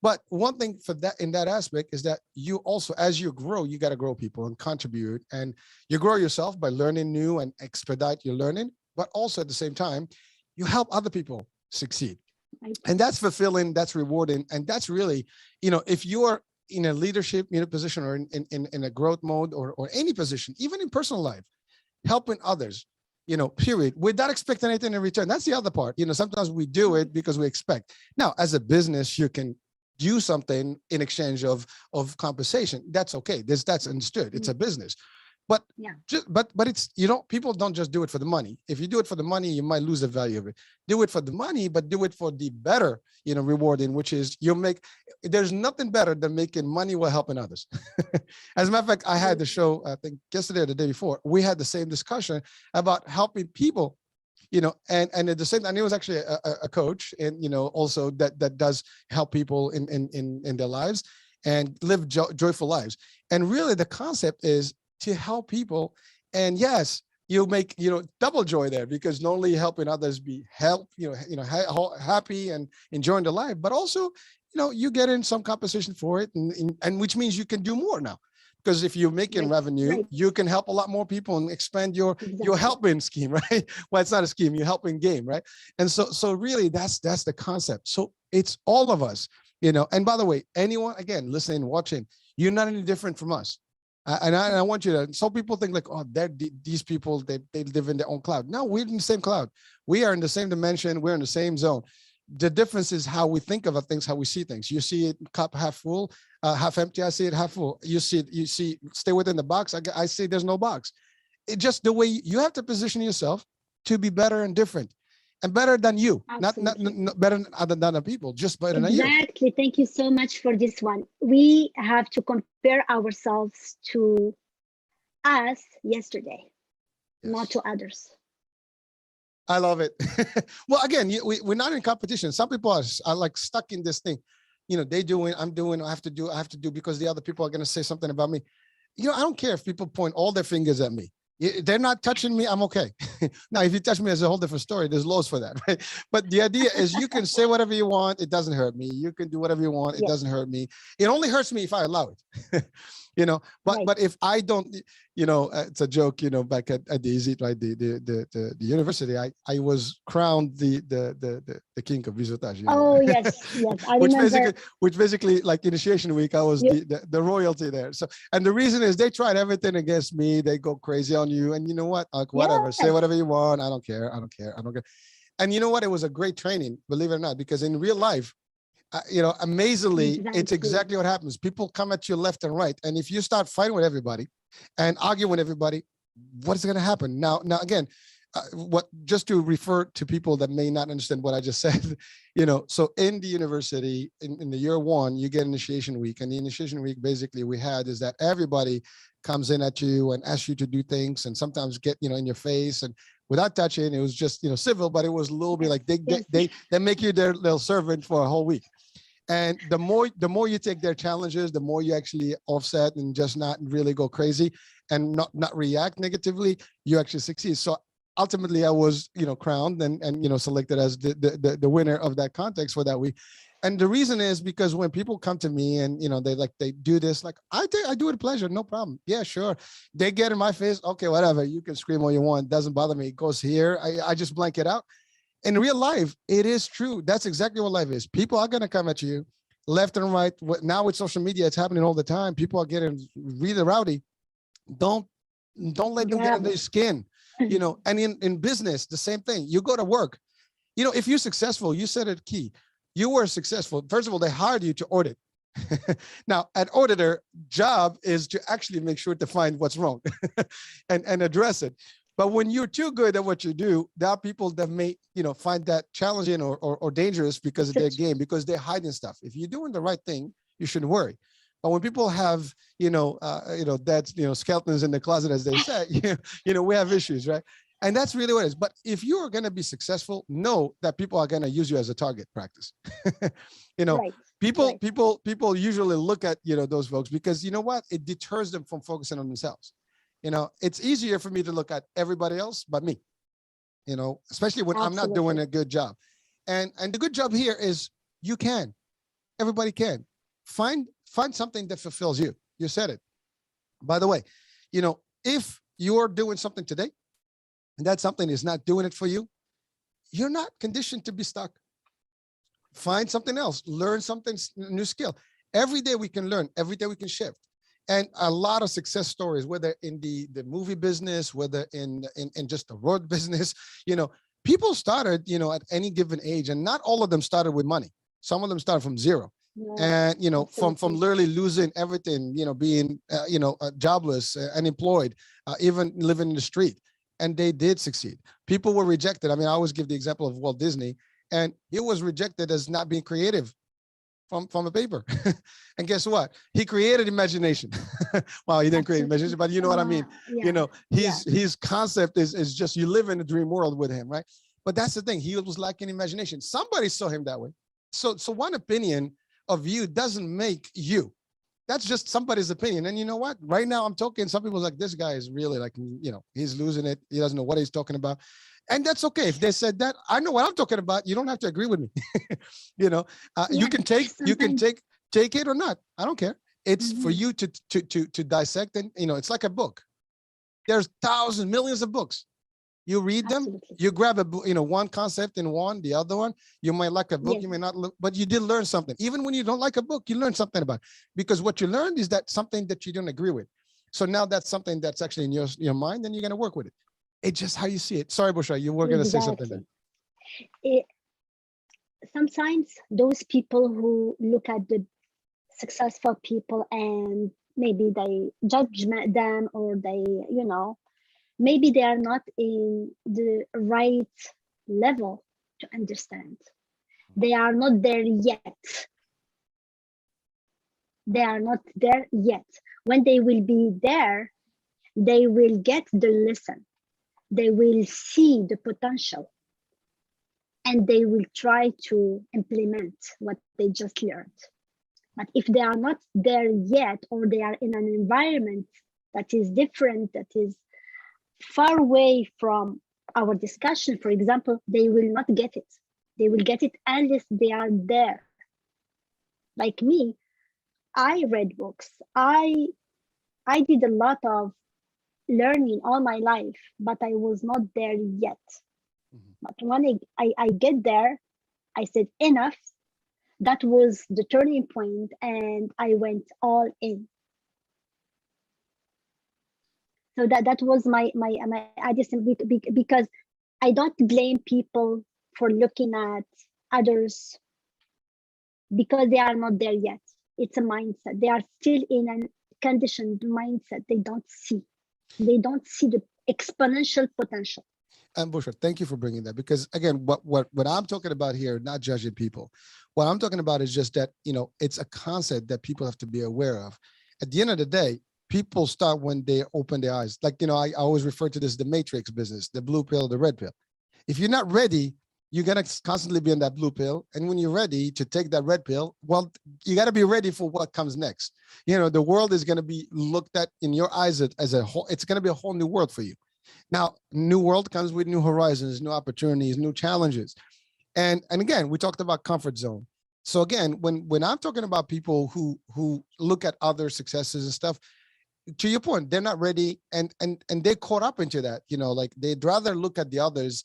But one thing for that, in that aspect, is that you also, as you grow, you got to grow people and contribute. And you grow yourself by learning new and expedite your learning. But also at the same time, you help other people succeed. And that's fulfilling, that's rewarding. And that's really, if you're in a leadership position, or in a growth mode, or any position, even in personal life, helping others, period, without expecting anything in return. That's the other part. Sometimes we do it because we expect. Now, as a business, you can do something in exchange of compensation. That's okay. That's understood. It's a business. But but it's, people don't just do it for the money. If you do it for the money, you might lose the value of it. Do it for the money, but do it for the better, rewarding, which is there's nothing better than making money while helping others. As a matter of fact, I had the show, I think yesterday or the day before, we had the same discussion about helping people, and at the same time, it was actually a coach, and, also that does help people in their lives and live joyful lives. And really the concept is to help people. And yes, you make, double joy there, because not only helping others be happy and enjoying their life, but also, you get in some compensation for it. And which means you can do more now, because if you're making revenue, you can help a lot more people and expand your helping scheme, right? Well, it's not a scheme, you're helping game, right? And so really that's the concept. So it's all of us, and by the way, anyone, again, listening, watching, you're not any different from us. And I want you to, some people think like, oh, these people, they live in their own cloud. No, we're in the same cloud. We are in the same dimension. We're in the same zone. The difference is how we think about things, how we see things. You see it cup half full, half empty. I see it half full. You see, stay within the box. I see there's no box. It just the way you have to position yourself to be better and different. And better than you, not better than other people, just better than you. Exactly. Thank you so much for this one. We have to compare ourselves to us yesterday, not to others. I love it. Well, again, we're not in competition. Some people are like stuck in this thing. They doing, I'm doing, I have to do because the other people are going to say something about me. I don't care if people point all their fingers at me. They're not touching me, I'm okay. Now, if you touch me, there's a whole different story. There's laws for that, right? But the idea is you can say whatever you want. It doesn't hurt me. You can do whatever you want. It doesn't hurt me. It only hurts me if I allow it. But if I don't, it's a joke, back at the ISIT, right? The university, I was crowned the king of Bizutage. Oh, yes, I remember. Which basically, like initiation week, I was the royalty there. So, and the reason is they tried everything against me. They go crazy on you. And you know what? Like, whatever, say whatever you want. I don't care. And you know what? It was a great training, believe it or not, because in real life, amazingly, it's exactly what happens. People come at you left and right. And if you start fighting with everybody and arguing with everybody, what is going to happen? Now again, just to refer to people that may not understand what I just said, so in the university, in the year one, you get initiation week. And the initiation week, basically, we had is that everybody comes in at you and asks you to do things, and sometimes get, in your face, and without touching. It was just, civil, but it was a little bit like they make you their little servant for a whole week. And the more you take their challenges, the more you actually offset and just not really go crazy and not react negatively, you actually succeed. So ultimately, I was, crowned and selected as the winner of that context for that week. And the reason is because when people come to me and they do this, like I do it with pleasure, no problem. Yeah, sure. They get in my face, okay, whatever. You can scream all you want, doesn't bother me. It goes here. I just blank it out. In real life, it is true. That's exactly what life is. People are going to come at you left and right. Now with social media, it's happening all the time. People are getting really rowdy. Don't let them get in their skin, and in business, the same thing. You go to work, if you're successful, you said it key. You were successful. First of all, they hired you to audit. Now, an auditor job is to actually make sure to find what's wrong and address it. But when you're too good at what you do, there are people that may, find that challenging or dangerous because of their game, because they're hiding stuff. If you're doing the right thing, you shouldn't worry. But when people have, that's, skeletons in the closet, as they say, we have issues, right? And that's really what it is. But if you are going to be successful, know that people are going to use you as a target practice. Right. People usually look at, those folks because you know what? It deters them from focusing on themselves. It's easier for me to look at everybody else but me, especially when I'm not doing a good job. And the good job here is everybody can find something that fulfills you. You said it. By the way, if you're doing something today and that something is not doing it for you, you're not conditioned to be stuck. Find something else, learn something, new skill. Every day we can learn, every day we can shift. And a lot of success stories, whether in the movie business, whether in just the road business, people started, at any given age, and not all of them started with money. Some of them started from zero. And from literally losing everything, being jobless, unemployed, even living in the street, and they did succeed. People were rejected. I mean, I always give the example of Walt Disney, and he was rejected as not being creative from a paper. And guess what? He created imagination. Well, he didn't create imagination, but you know what I mean. His concept is just you live in a dream world with him, right? But that's the thing. He was lacking imagination. Somebody saw him that way. So one opinion of you doesn't make you. That's just somebody's opinion. And you know what? Right now I'm talking, some people like, this guy is really like, he's losing it. He doesn't know what he's talking about. And that's okay. If they said that, I know what I'm talking about. You don't have to agree with me. You can take it or not. I don't care. It's for you to dissect. And it's like a book. There's thousands, millions of books. You read them. Absolutely. You grab a book, one concept in one, the other one. You might like a book, you may not look, but you did learn something. Even when you don't like a book, you learn something about it. Because what you learned is that something that you don't agree with. So now that's something that's actually in your mind, and you're going to work with it. It's just how you see it. Sorry, Bushra, you were going to say something there. Sometimes those people who look at the successful people and maybe they judge them, or they, maybe they are not in the right level to understand. They are not there yet. They are not there yet. When they will be there, they will get the lesson. They will see the potential, and they will try to implement what they just learned. But if they are not there yet, or they are in an environment that is different, that is far away from our discussion, for example, they will not get it. They will get it unless they are there. Like me, I read books. I did a lot of learning all my life, but I was not there yet. But when I get there, I said enough. That was the turning point, and I went all in. So that was my I just, because I don't blame people for looking at others because they are not there yet. It's a mindset. They are still in a conditioned mindset. They don't see the exponential potential. And Bushra, thank you for bringing that, because again, what I'm talking about here, not judging people. What I'm talking about is just that, it's a concept that people have to be aware of. At the end of the day, people start when they open their eyes. Like, I always refer to this, the matrix business, the blue pill, the red pill. If you're not ready, you're going to constantly be on that blue pill. And when you're ready to take that red pill, well, you got to be ready for what comes next. The world is going to be looked at in your eyes as a whole. It's going to be a whole new world for you. Now, new world comes with new horizons, new opportunities, new challenges. And again, we talked about comfort zone. So again, when I'm talking about people who look at other successes and stuff, to your point, they're not ready and they're caught up into that, like they'd rather look at the others.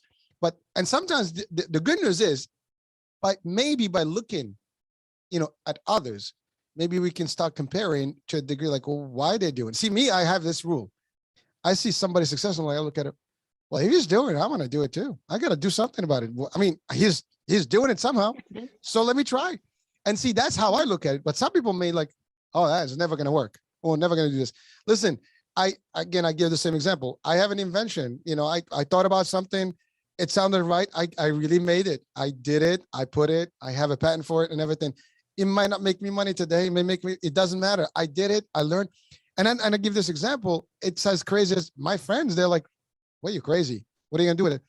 And sometimes the good news is maybe by looking, at others, maybe we can start comparing to a degree, like, well, why they're doing. See, me, I have this rule. I see somebody successful, I look at it. Well, if he's doing it, I'm going to do it too. I got to do something about it. I mean, he's doing it somehow. So let me try. And see, that's how I look at it. But some people may like, oh, that's never going to work. Oh, never going to do this. Listen, I give the same example. I have an invention. I thought about something. It sounded right. I really made it. I did it. I put it. I have a patent for it and everything. It might not make me money today. It may make me, it doesn't matter. I did it. I learned. And I give this example. It's as crazy as my friends. They're like, "What, you crazy? What are you gonna do with it?"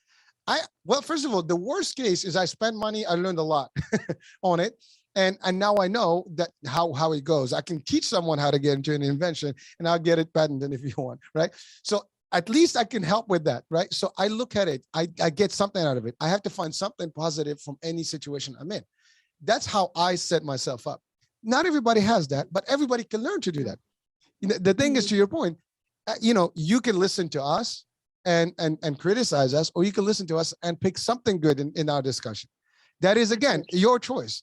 Well, first of all, the worst case is I spent money. I learned a lot on it, and now I know that how it goes. I can teach someone how to get into an invention, and I'll get it patented if you want, right? So at least I can help with that, right? So I look at it. I get something out of it. I have to find something positive from any situation I'm in. That's how I set myself up. Not everybody has that, but everybody can learn to do that. The thing is, to your point, you can listen to us and criticize us, or you can listen to us and pick something good in our discussion. That is, again, your choice.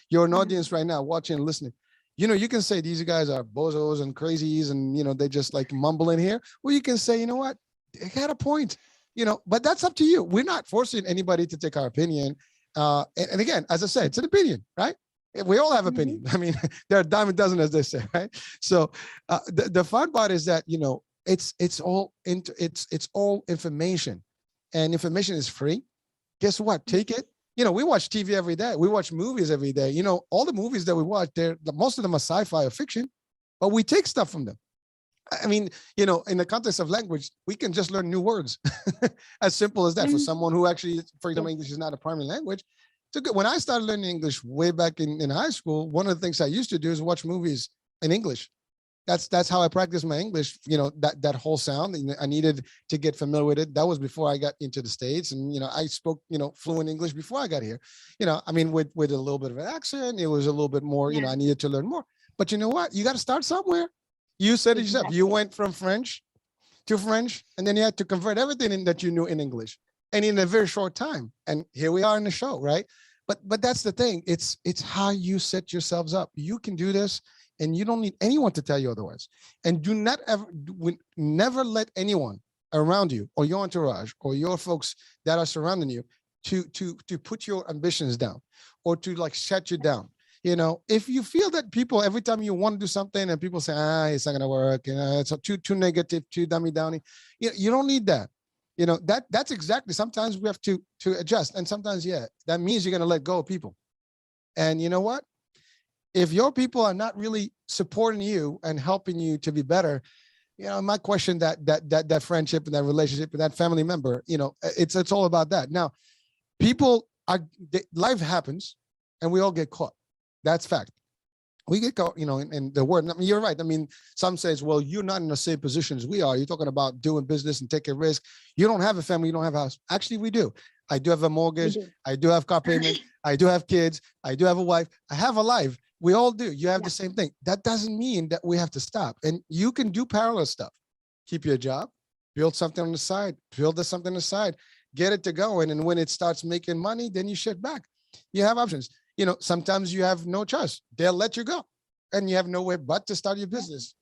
You're an audience right now watching and listening. You can say these guys are bozos and crazies and, they just like mumbling here. Well, you can say, you know what, they got a point, but that's up to you. We're not forcing anybody to take our opinion. And again, as I said, it's an opinion, right? We all have opinions. I mean, there are a dime a dozen, as they say, right? So the fun part is that, it's all information, and information is free. Guess what? Take it. We watch TV every day. We watch movies every day. All the movies that we watch, most of them are sci-fi or fiction, but we take stuff from them. I mean, in the context of language, we can just learn new words. As simple as that. For someone who actually, for example, English is not a primary language. When I started learning English way back in high school, one of the things I used to do is watch movies in English. That's how I practiced my English. That whole sound. I needed to get familiar with it. That was before I got into the States, and I spoke fluent English before I got here. I mean, with a little bit of an accent, it was a little bit more. I needed to learn more. But you know what? You got to start somewhere. You said it yourself. You went from French to French, and then you had to convert everything that you knew in English, and in a very short time. And here we are in the show, right? But that's the thing. It's how you set yourselves up. You can do this, and you don't need anyone to tell you otherwise. And do not never let anyone around you, or your entourage, or your folks that are surrounding you, to put your ambitions down, or to like shut you down. If you feel that people, every time you want to do something and people say, it's not gonna work, it's too negative, too dummy downy, you don't need that. That's exactly, sometimes we have to adjust. And sometimes, that means you're going to let go of people. And you know what? If your people are not really supporting you and helping you to be better, might question that friendship and that relationship with that family member. It's all about that. Now, life happens and we all get caught. That's fact. We get caught, in the word. I mean, you're right. I mean, some says, well, you're not in the same position as we are. You're talking about doing business and taking risk. You don't have a family. You don't have a house. Actually, we do. I do have a mortgage. I do have car payment. I do have kids. I do have a wife. I have a life. We all do. You have the same thing. That doesn't mean that we have to stop. And you can do parallel stuff. Keep your job, build something on the side, something on the side, get it to going. And when it starts making money, then you shift back. You have options. Sometimes you have no choice. They'll let you go and you have nowhere but to start your business,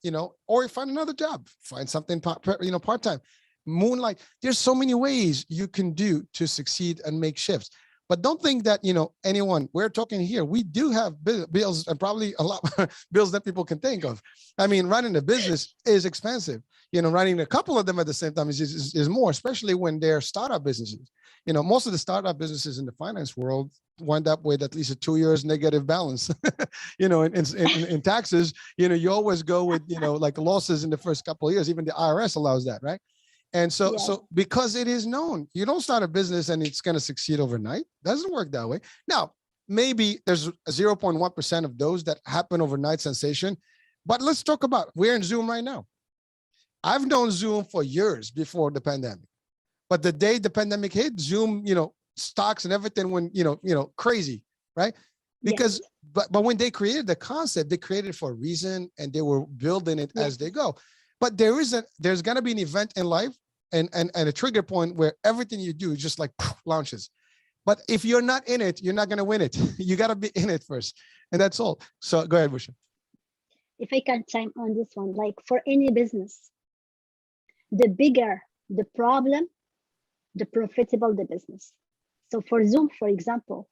or find another job, find something, part-time, moonlight. There's so many ways you can do to succeed and make shifts. But don't think that, anyone, we're talking here, we do have bills, and probably a lot more bills that people can think of. I mean, running a business is expensive. Running a couple of them at the same time is more, especially when they're startup businesses. Most of the startup businesses in the finance world wind up with at least a 2 years negative balance. In taxes, you always go with, like losses in the first couple of years. Even the IRS allows that, right? And so, Yes. so because it is known, you don't start a business and it's going to succeed overnight. Doesn't work that way. Now, maybe there's 0.1% of those that happen overnight sensation. But let's talk about, we're in Zoom right now. I've known Zoom for years before the pandemic. But the day the pandemic hit, Zoom, stocks and everything went, crazy, right? Because, Yes. but when they created the concept, they created it for a reason, and they were building it as Yes. they go. But there's gonna be an event in life and a trigger point where everything you do just like launches. But if you're not in it, you're not gonna win it. You gotta be in it first, and that's all. So go ahead, Busha. If I can chime on this one, like for any business, the bigger the problem, the profitable the business. So for Zoom, for example,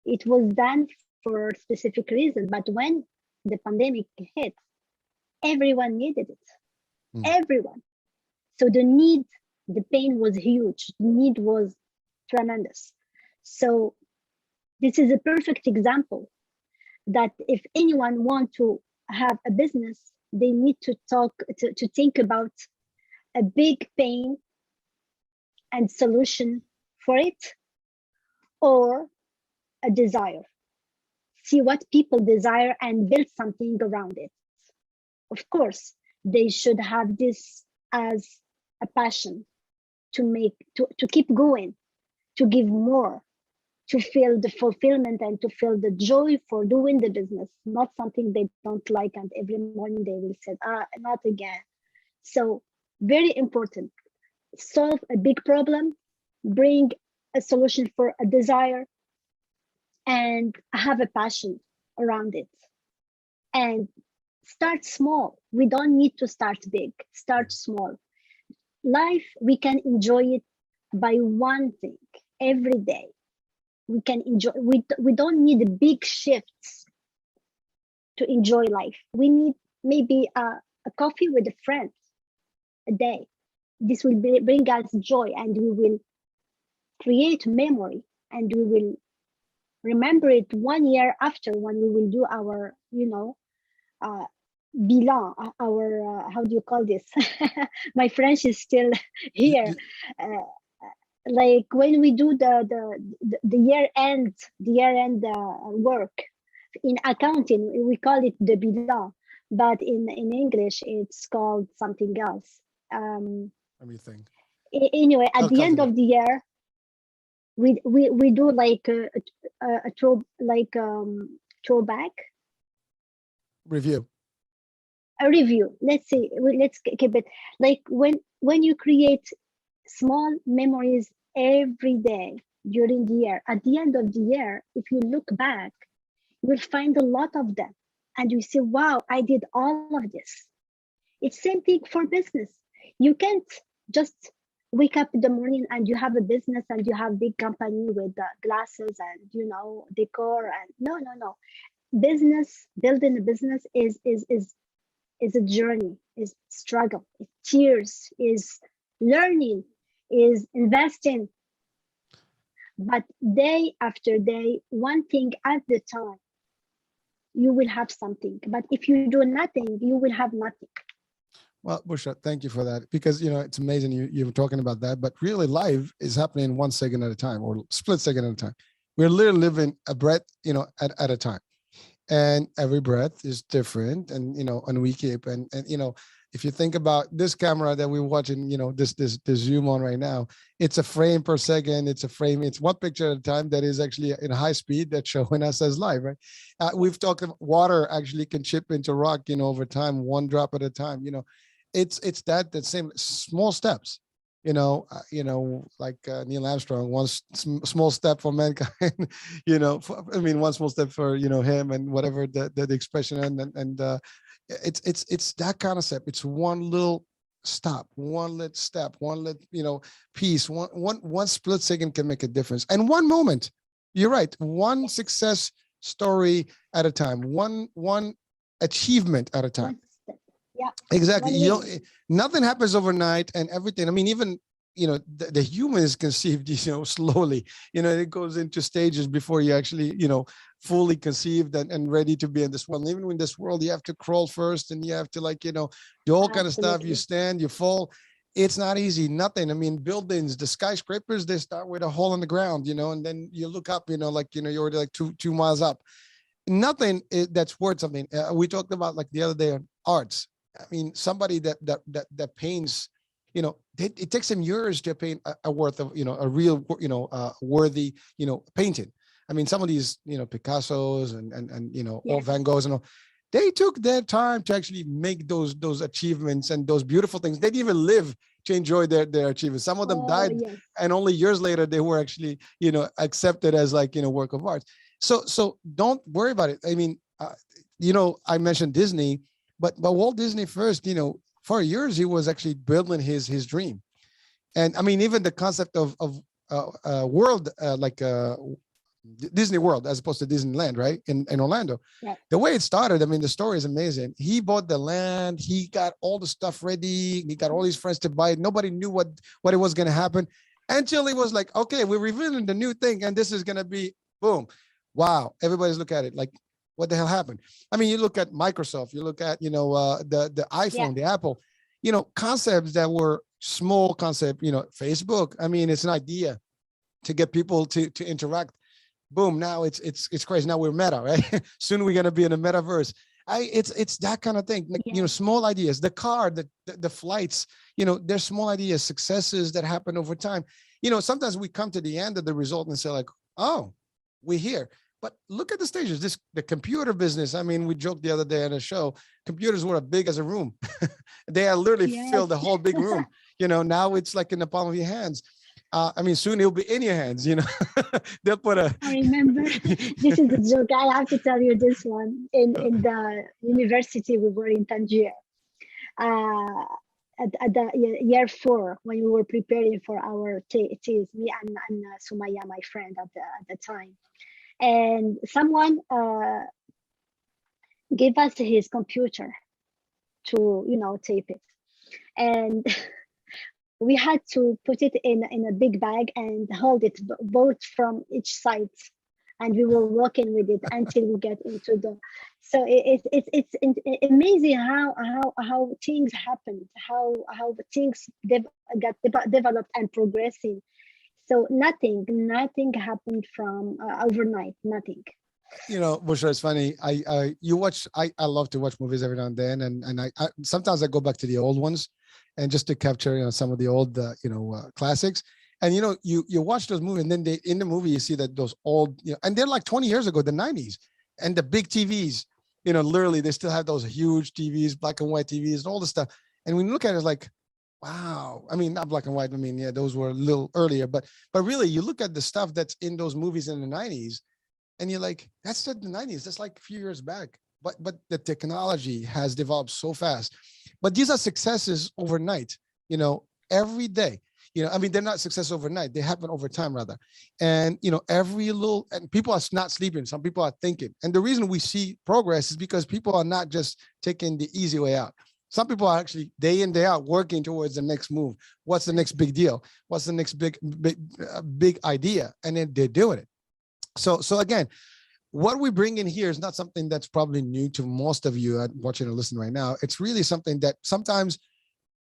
it was done for a specific reason, but when the pandemic hit, everyone needed it. Everyone. So the pain was huge. The need was tremendous. So this is a perfect example that if anyone want to have a business, they need to think about a big pain and solution for it, or a desire. See what people desire and build something around it. Of course, they should have this as a passion to keep going, to give more, to feel the fulfillment and to feel the joy for doing the business, not something they don't like and every morning they will say, not again. So very important. Solve a big problem, bring a solution for a desire, and have a passion around it. And start small. We don't need to start big. Start small. Life, we can enjoy it by one thing every day. We can enjoy. We don't need big shifts to enjoy life. We need maybe a coffee with a friend a day. This will bring us joy, and we will create memory, and we will remember it 1 year after, when we will do our, bilan, our, how do you call this? My French is still here. Like when we do the year end work in accounting, we call it the bilan, but in English it's called something else. Let me think. Anyway, at the end of the year, we do like a throwback Review. a review. Let's keep it like when you create small memories every day during the year. At the end of the year, if you look back, you'll find a lot of them, and you say, "Wow, I did all of this." It's same thing for business. You can't just wake up in the morning and you have a business and you have big company with glasses and decor and no. Business, building a business is a journey, is struggle, is tears, is learning, is investing. But day after day, one thing at the time, you will have something. But if you do nothing, you will have nothing. Well, Busha, thank you for that, because it's amazing you're talking about that, but really life is happening 1 second at a time, or split second at a time. We're literally living a breath, at a time, and every breath is different, and we keep and if you think about this camera that we're watching, this Zoom on right now, it's a frame per second. It's one picture at a time that is actually in high speed that's showing us as live, right? We've talked about water actually can chip into rock, over time, one drop at a time. It's that same small steps, like Neil Armstrong, one small step for mankind, one small step for, him, and whatever the expression and it's that concept. It's one little stop, one little step, one little, piece, one split second can make a difference. And one moment, You're right. One success story at a time, one achievement at a time. One step. Yeah. Exactly. One You win. don't, nothing happens overnight and everything. I mean, even, the human is conceived, slowly. It goes into stages before you actually, fully conceived and ready to be in this world. And even in this world, you have to crawl first and you have to do all kind of stuff. You Absolutely. stand, you fall. It's not easy. Nothing. I mean, buildings, the skyscrapers, they start with a hole in the ground, and then you look up, you're already like two miles up. Nothing that's worth something. We talked about like the other day on arts. I mean, somebody that paints, it takes them years to paint a worth of, a real, worthy, painting. I mean, some of these, Picassos and all Yes. Van Goghs and all, they took their time to actually make those achievements and those beautiful things. They didn't even live to enjoy their achievements. Some of them Oh, died, yes. and only years later they were actually, accepted as like, work of art. So don't worry about it. I mean, I mentioned Disney, but Walt Disney first, for years he was actually building his dream. And I mean, even the concept of world, Disney World as opposed to Disneyland, right? In Orlando. Right. The way it started, I mean, the story is amazing. He bought the land, he got all the stuff ready, he got all his friends to buy it. Nobody knew what it was going to happen until he was like, okay, we're revealing the new thing, and this is going to be boom. Wow. Everybody's look at it like, what the hell happened? I mean, you look at Microsoft, you look at, the iPhone, Yeah. the Apple, concepts that were small concept, Facebook. I mean, it's an idea to get people to interact. Boom. Now it's crazy. Now we're meta, right? Soon we're going to be in a metaverse. It's that kind of thing. Like, Yeah. small ideas, the car, the flights, there's small ideas, successes that happen over time. Sometimes we come to the end of the result and say like, oh, we're here. But look at the stages. The computer business. I mean, we joked the other day on a show. Computers were as big as a room. They are literally Yes. filled the whole big room. Now it's like in the palm of your hands. I mean, soon it'll be in your hands. They'll put a. I remember this is a joke. I have to tell you this one. In the university, we were in Tangier. Uh, at the year 4, when we were preparing for our teas, me and Sumaya, my friend at the time, and someone gave us his computer to tape it, and we had to put it in a big bag and hold it both from each side, and we were walking with it until we get into the. So amazing how things happened, how things got developed and progressing. So nothing happened from overnight. Nothing. Bushra, it's funny. I love to watch movies every now and then, and I sometimes I go back to the old ones, and just to capture some of the old classics. And you watch those movies, and then in the movie you see that those old, and they're like 20 years ago, the 90s, and the big TVs. Literally they still have those huge TVs, black and white TVs, and all the stuff. And when you look at it, it's like, wow. I mean, not black and white. I mean, yeah, those were a little earlier, but really, you look at the stuff that's in those movies in the 90s. And you're like, that's the 90s. That's like a few years back. But the technology has developed so fast. But these are successes overnight, every day. I mean, they're not success overnight. They happen over time, rather. And, and people are not sleeping. Some people are thinking. And the reason we see progress is because people are not just taking the easy way out. Some people are actually day in, day out working towards the next move. What's the next big deal? What's the next big idea? And then they're doing it. So again, what we bring in here is not something that's probably new to most of you watching or listening right now. It's really something that sometimes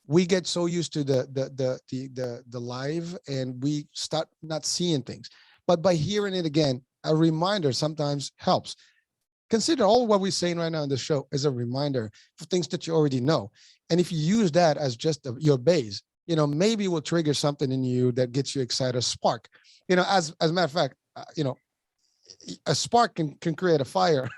we get so used to the live, and we start not seeing things. But by hearing it again, a reminder sometimes helps. Consider all what we're saying right now in the show as a reminder for things that you already know. And if you use that as just your base, maybe it will trigger something in you that gets you excited, a spark. As a matter of fact, a spark can create a fire,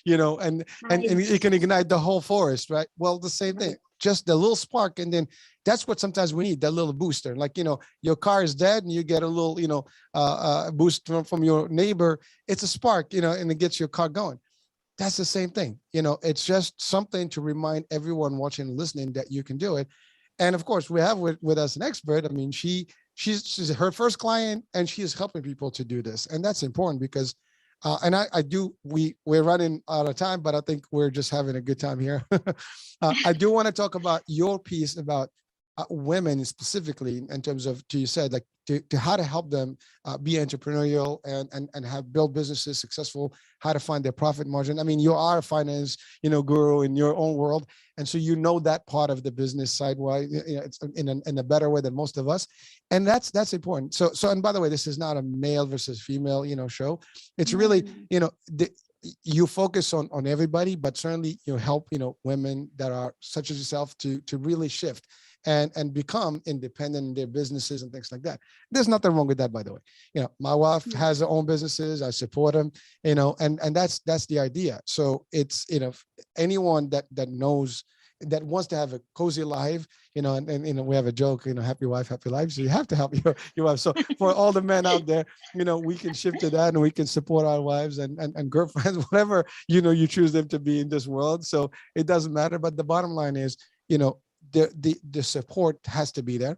and it can ignite the whole forest, right? Well, the same thing, just the little spark. And then that's what sometimes we need, that little booster. Like, your car is dead and you get a little, boost from your neighbor. It's a spark, and it gets your car going. That's the same thing. It's just something to remind everyone watching and listening that you can do it. And of course, we have with us an expert. I mean, she she's her first client, and she is helping people to do this, and that's important because and I do, we're running out of time, but I think we're just having a good time here. I do want to talk about your piece about women specifically in terms of, you said, like to how to help them be entrepreneurial and have built businesses successful, how to find their profit margin. I mean, you are a finance, guru in your own world. And so, that part of the business side, why, it's in a better way than most of us. And that's important. So, and by the way, this is not a male versus female, show. It's really, you focus on everybody, but certainly help, women that are such as yourself to really shift and become independent in their businesses and things like that. There's nothing wrong with that, by the way. My wife has her own businesses. I support them, and that's the idea. So it's, anyone that knows, that wants to have a cozy life, and we have a joke, happy wife, happy life. So you have to help your wife. So for all the men out there, we can shift to that, and we can support our wives and girlfriends, whatever, you choose them to be in this world. So it doesn't matter. But the bottom line is, the support has to be there.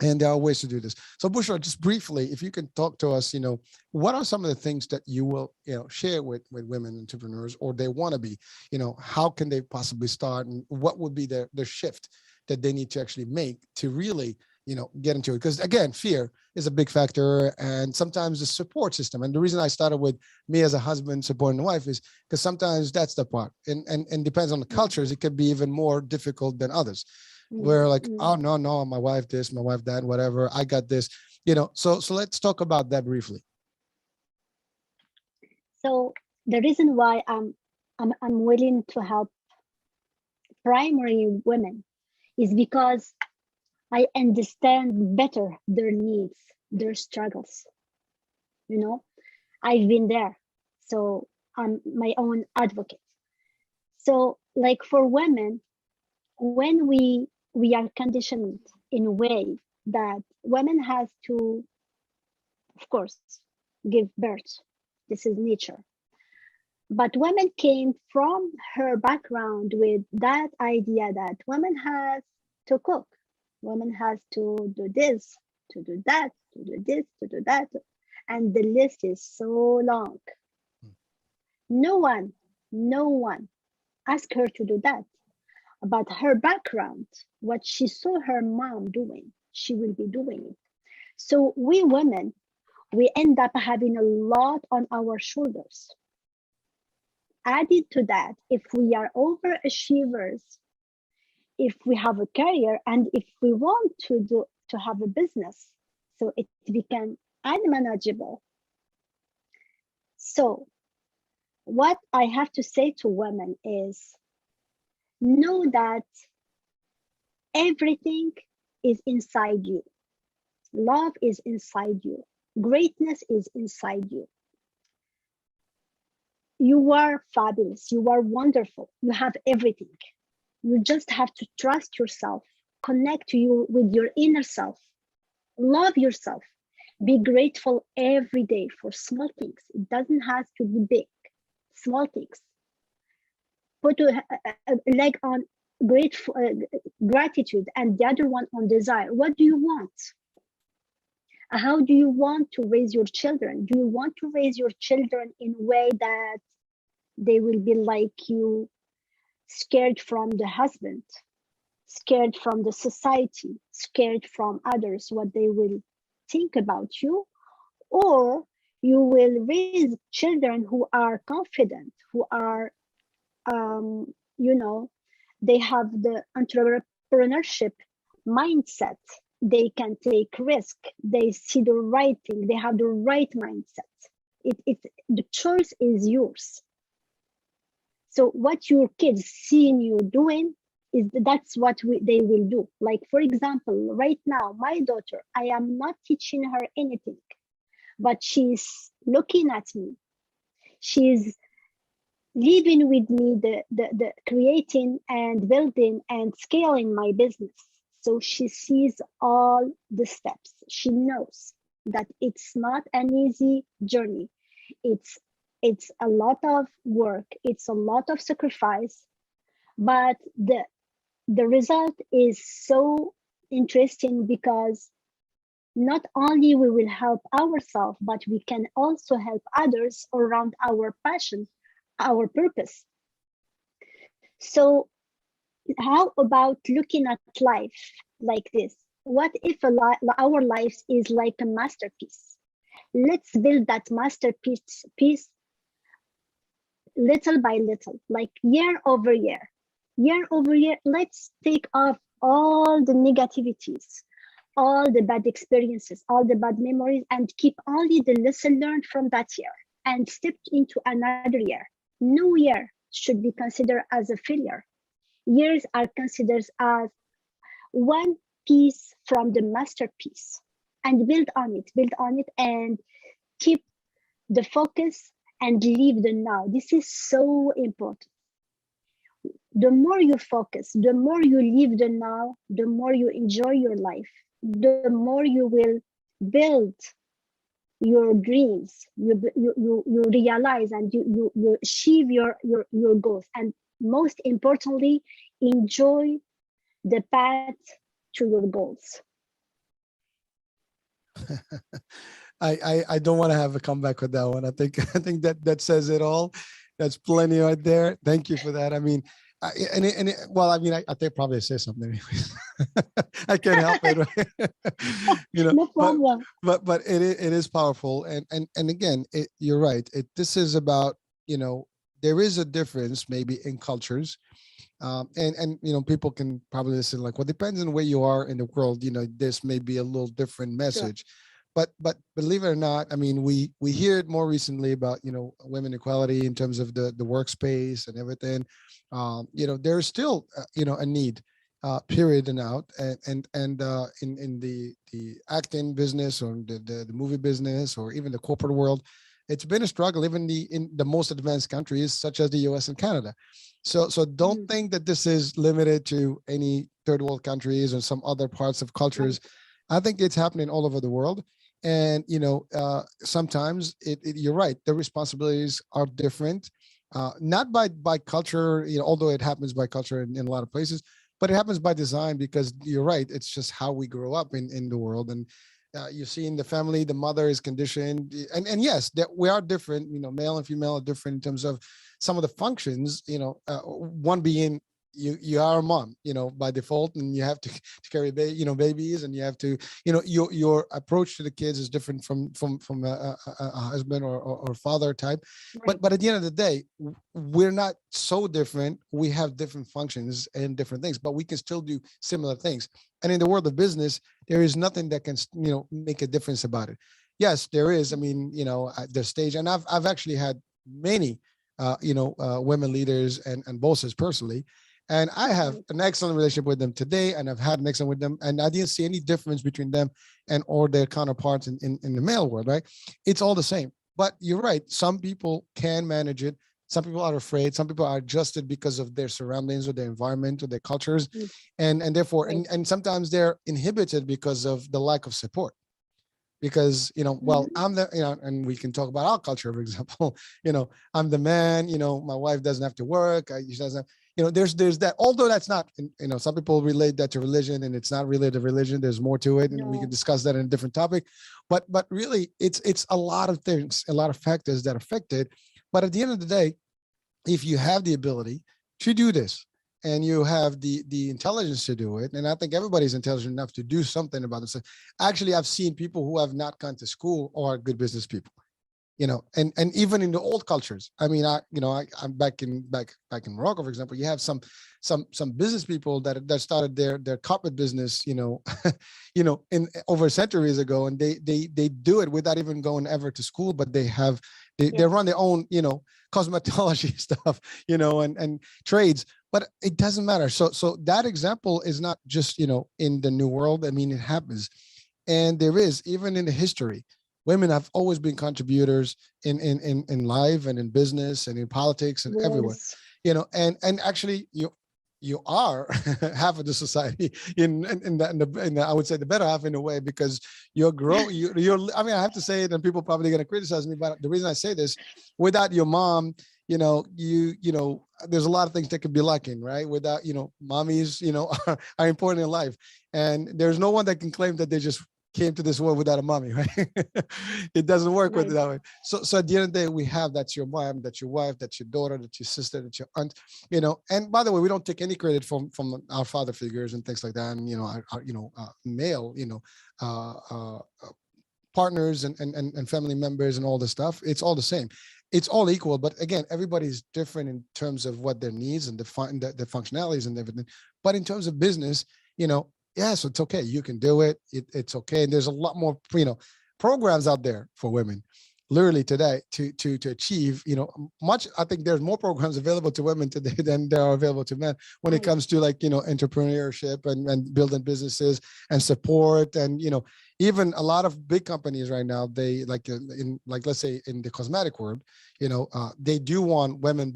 And there are ways to do this. So Bushra, just briefly, if you can talk to us, what are some of the things that you will, share with women entrepreneurs, or they want to be, how can they possibly start, and what would be the shift that they need to actually make to really, get into it? Because again, fear is a big factor, and sometimes the support system. And the reason I started with me as a husband supporting the wife is because sometimes that's the part, and depends on the cultures. It could be even more difficult than others. We're like, oh, no, my wife this, my wife that, whatever, I got this, so let's talk about that briefly. So the reason why I'm willing to help primarily women is because I understand better their needs, their struggles. I've been there, so I'm my own advocate. So like for women, when we are conditioned in a way that women has to, of course, give birth. This is nature. But women came from her background with that idea that women has to cook, women has to do this, to do that, to do this, to do that. And the list is so long. No one asked her to do that. But her background, what she saw her mom doing, she will be doing it. So we women, we end up having a lot on our shoulders. Added to that, if we are overachievers, if we have a career, and if we want to have a business, so it became unmanageable. So what I have to say to women is, know that everything is inside you. Love is inside you. Greatness is inside you. You are fabulous. You are wonderful. You have everything. You just have to trust yourself, connect with your inner self, love yourself, be grateful every day for small things. It doesn't have to be big, small things. Put a leg on gratitude and the other one on desire. What do you want? How do you want to raise your children? Do you want to raise your children in a way that they will be like you, scared from the husband, scared from the society, scared from others, what they will think about you? Or you will raise children who are confident, who are they have the entrepreneurship mindset. They can take risk. They see the right thing. They have the right mindset. The choice is yours. So what your kids see you doing that's what they will do. Like, for example, right now, my daughter, I am not teaching her anything, but she's looking at me. She's living with me the creating and building and scaling my business. So she sees all the steps. She knows that it's not an easy journey. It's a lot of work. It's a lot of sacrifice, but the result is so interesting because not only we will help ourselves, but we can also help others around our passion, our purpose. So how about looking at life like this? What if our lives is like a masterpiece? Let's build that masterpiece little by little, like year over year. Year over year, let's take off all the negativities, all the bad experiences, all the bad memories, and keep only the lesson learned from that year and step into another year. No year should be considered as a failure. Years are considered as one piece from the masterpiece, and build on it, and keep the focus and live the now. This is so important. The more you focus, the more you live the now, the more you enjoy your life, the more you will build your dreams, you realize, and you achieve your goals, and most importantly, enjoy the path to your goals. I don't want to have a comeback with that one. I think that says it all. That's plenty right there. Thank you for that. I mean, well, I mean, I think probably say something anyways. I can't help it, right? No problem. But it is powerful, and again, you're right. This is about, there is a difference maybe in cultures, and people can probably listen like, well, depends on where you are in the world. This may be a little different message. Sure. But believe it or not, I mean, we hear it more recently about, women equality in terms of the workspace and everything. There's still, a need, period and out. And in the acting business or the movie business or even the corporate world, it's been a struggle, even in the most advanced countries such as the US and Canada. So don't think that this is limited to any third world countries or some other parts of cultures. Right. I think it's happening all over the world. And, sometimes you're right. The responsibilities are different, not by culture, although it happens by culture in a lot of places, but it happens by design, because you're right. It's just how we grow up in the world. And you see in the family, the mother is conditioned. And yes, that we are different, male and female are different in terms of some of the functions, one being you are a mom, by default, and you have to carry babies, and you have to, your approach to the kids is different from a husband or father type. Right. But at the end of the day, we're not so different. We have different functions and different things, but we can still do similar things. And in the world of business, there is nothing that can, make a difference about it. Yes, there is. I mean, at the stage, and I've actually had many, women leaders and bosses personally. And I have an excellent relationship with them today, and I've had an excellent with them, and I didn't see any difference between them or their counterparts in the male world, right? It's all the same. But you're right. Some people can manage it. Some people are afraid. Some people are adjusted because of their surroundings or their environment or their cultures, and therefore, and sometimes they're inhibited because of the lack of support. Because, well, I'm the, and we can talk about our culture, for example, I'm the man, my wife doesn't have to work. She doesn't. There's that, although that's not, some people relate that to religion, and it's not related to religion. There's more to it, and we can discuss that in a different topic. But really, it's a lot of things, a lot of factors that affect it. But at the end of the day, if you have the ability to do this, and you have the intelligence to do it, and I think everybody's intelligent enough to do something about this. Actually, I've seen people who have not gone to school or are good business people. And even in the old cultures. I mean, I'm back in Morocco, for example. You have some business people that started their carpet business, in over centuries ago, and they do it without even going ever to school. But they run their own, cosmetology stuff, and trades. But it doesn't matter. So that example is not just in the new world. I mean, it happens, and there is, even in the history. Women have always been contributors in life and in business and in politics and everywhere, and actually you are half of the society in the I would say the better half in a way, because you're I mean, I have to say it, and people probably going to criticize me, but the reason I say this, without your mom, there's a lot of things that could be lacking, right? Without, mommies, are important in life, and there's no one that can claim that they're just came to this world without a mommy, right? It doesn't work with Right. that way. So at the end of the day, we have that's your mom, that's your wife, that's your daughter, that's your sister, that's your aunt, you know. And by the way, we don't take any credit from our father figures and things like that, and you know, male, uh, uh, uh, partners and family members and all this stuff. It's all the same. It's all equal, but again, everybody's different in terms of what their needs and the functionalities and everything. But in terms of business, you know, yes, it's okay. You can do it. It's okay. And there's a lot more, programs out there for women literally today to achieve, much. I think there's more programs available to women today than there are available to men when it Right. comes to like, entrepreneurship and building businesses and support. And, even a lot of big companies right now, they like let's say in the cosmetic world, they do want women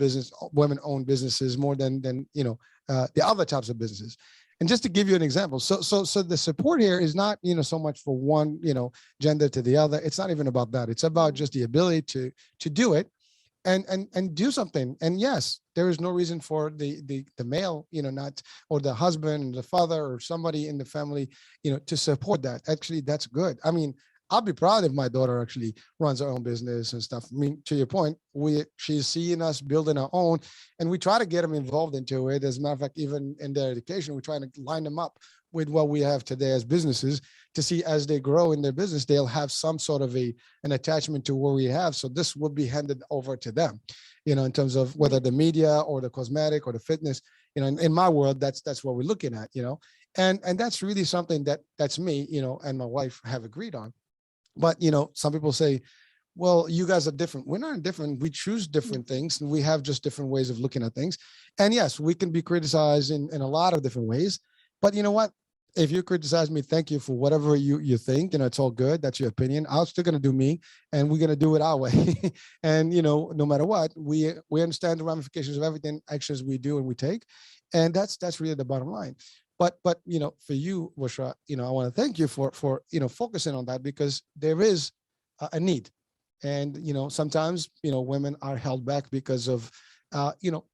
owned businesses more than the other types of businesses. And just to give you an example, so the support here is not, so much for one, gender to the other. It's not even about that. It's about just the ability to do it and do something. And yes, there is no reason for the male, not, or the husband, the father, or somebody in the family, to support that. Actually, that's good. I mean, I'll be proud if my daughter actually runs her own business and stuff. I mean, to your point, she's seeing us building our own, and we try to get them involved into it. As a matter of fact, even in their education, we're trying to line them up with what we have today as businesses to see as they grow in their business, they'll have some sort of an attachment to what we have. So this will be handed over to them, in terms of whether the media or the cosmetic or the fitness, in my world, that's what we're looking at, and that's really something that's me, and my wife have agreed on. But, some people say, well, you guys are different. We're not different. We choose different things, and we have just different ways of looking at things. And yes, we can be criticized in a lot of different ways. But you know what? If you criticize me, thank you for whatever you think. It's all good. That's your opinion. I'm still going to do me, and we're going to do it our way. And, no matter what, we understand the ramifications of everything, actions we do and we take. And that's really the bottom line. But for you, Bushra, I want to thank you for focusing on that, because there is a need. And sometimes women are held back because of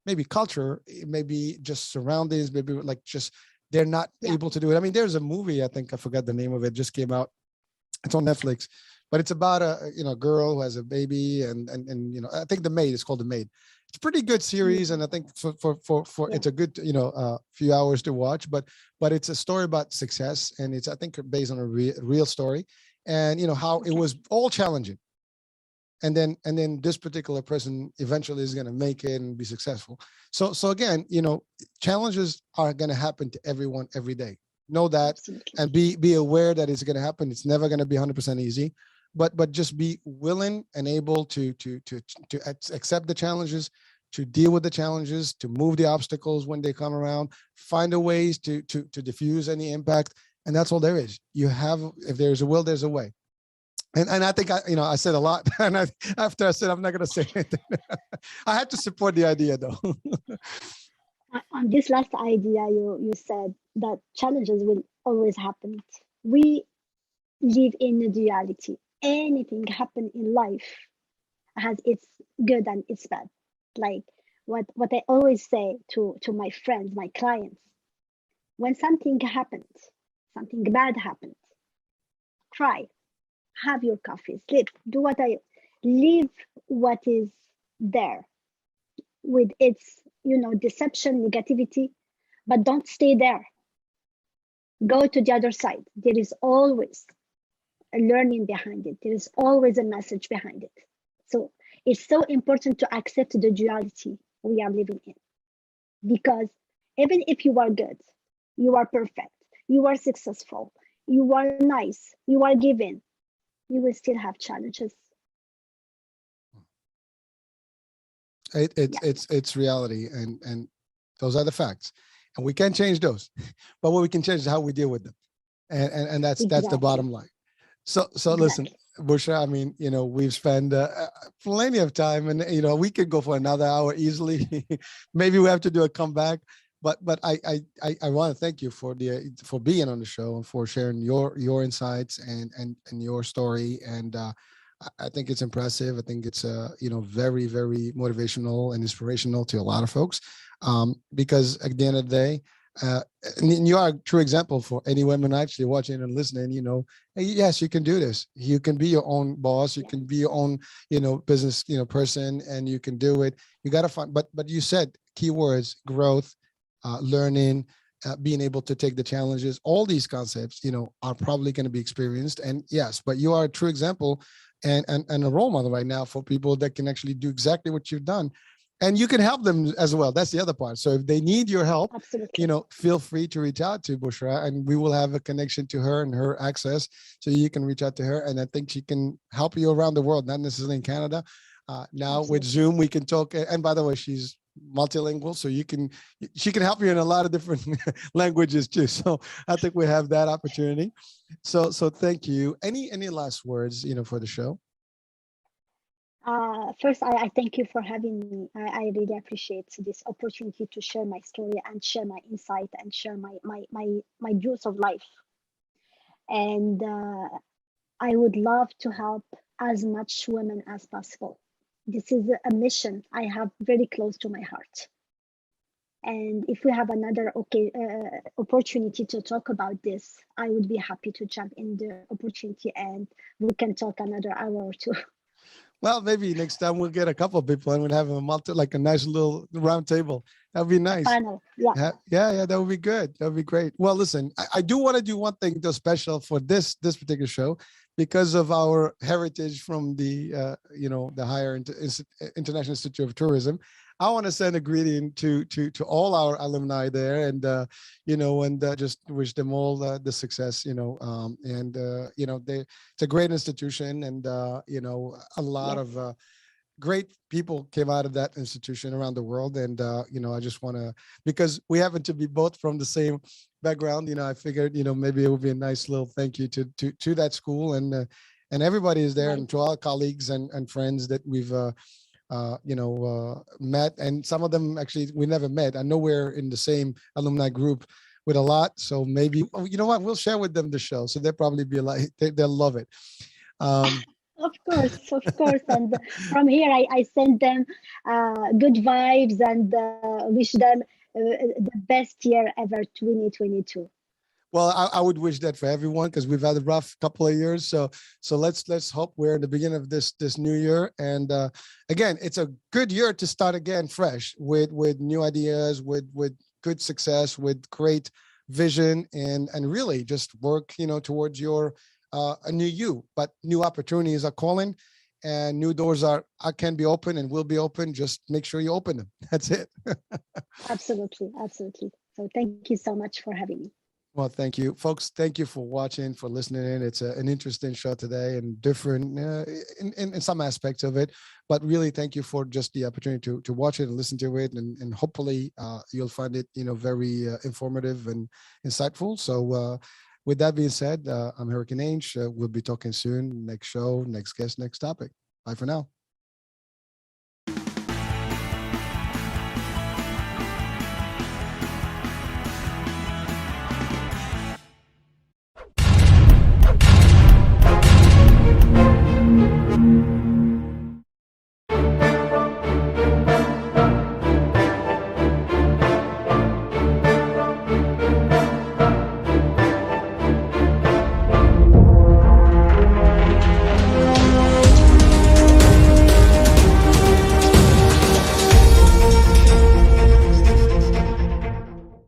maybe culture, maybe just surroundings, maybe like just they're not able to do it. I mean, there's a movie, I think I forgot the name of it, just came out. It's on Netflix, but it's about a girl who has a baby, and I think The Maid. It's called The Maid. It's a pretty good series, and I think for it's a good few hours to watch. But it's a story about success, and it's, I think, based on a real story, and how it was all challenging, and then this particular person eventually is going to make it and be successful. So again, challenges are going to happen to everyone every day. Know that. Absolutely. And be aware that it's going to happen. It's never going to be 100% easy, but just be willing and able to accept the challenges, to deal with the challenges, to move the obstacles when they come around, find a ways to diffuse any impact. And that's all there is. If there's a will, there's a way. And I think I said a lot, and after I said I'm not going to say anything. I had to support the idea though. On this last idea, you said that challenges will always happen. We live in a duality. Anything happen in life has its good and its bad. Like what I always say to my friends, my clients, when something happens, something bad happens, cry, have your coffee, sleep, leave what is there with its, deception, negativity, but don't stay there. Go to the other side. There is always a learning behind it. There is always a message behind it. So it's so important to accept the duality we are living in, because even if you are good, you are perfect, you are successful, you are nice, you are giving, you will still have challenges. It's reality, and those are the facts, and we can't change those. But what we can change is how we deal with them, and that's the Exactly. bottom line. So listen, Bushra, I mean, we've spent plenty of time, and we could go for another hour easily. Maybe we have to do a comeback, but I want to thank you for being on the show and for sharing your insights and your story. And I think it's impressive. I think it's very, very motivational and inspirational to a lot of folks, because at the end of the day, uh, and you are a true example for any women actually watching and listening. Hey, yes, you can do this. You can be your own boss. You Yeah, can be your own, business, person, and you can do it. You got to find, but you said keywords: growth, learning, being able to take the challenges. All these concepts, are probably going to be experienced. And yes, but you are a true example and a role model right now for people that can actually do exactly what you've done, and you can help them as well. That's the other part. So if they need your help, absolutely. feel free to reach out to Bushra, and we will have a connection to her and her access, so you can reach out to her. And I think she can help you around the world, not necessarily in Canada. Now with Absolutely. Zoom, we can talk. And by the way, she's multilingual, so she can help you in a lot of different languages too. So I think we have that opportunity. So thank you. Any last words, for the show? First, I thank you for having me. I really appreciate this opportunity to share my story and share my insight and share my views of life. And I would love to help as much women as possible. This is a mission I have very close to my heart. And if we have another opportunity to talk about this, I would be happy to jump in the opportunity and we can talk another hour or two. Well, maybe next time we'll get a couple of people and we'll have like a nice little round table. That'd be nice. Panel, yeah. Yeah, that would be good. That would be great. Well, listen, I do want to do one thing though special for this particular show, because of our heritage from the the Higher International Institute of Tourism. I want to send a greeting to all our alumni there, and just wish them all the success. It's a great institution, and a lot Yes. of great people came out of that institution around the world. And I just want to, because we happen to be both from the same background, I figured maybe it would be a nice little thank you to that school, and everybody is there, Right. and to all colleagues and friends that we've met, and some of them actually we never met. I know we're in the same alumni group with a lot, so maybe you know what, we'll share with them the show, so they'll probably be like they'll love it. Of course, of course. And from here, I send them good vibes and wish them the best year ever, 2022. Well, I would wish that for everyone, because we've had a rough couple of years. So let's hope we're in the beginning of this new year. And again, it's a good year to start again fresh with new ideas, with good success, with great vision, and really just work towards your a new you. But new opportunities are calling, and new doors can be open and will be open. Just make sure you open them. That's it. Absolutely, absolutely. So thank you so much for having me. Well, thank you, folks. Thank you for watching, for listening in. It's an interesting show today, and different in some aspects of it. But really, thank you for just the opportunity to watch it and listen to it, and hopefully you'll find it very informative and insightful. So with that being said, I'm Hurricane Ange. We'll be talking soon. Next show, next guest, next topic. Bye for now.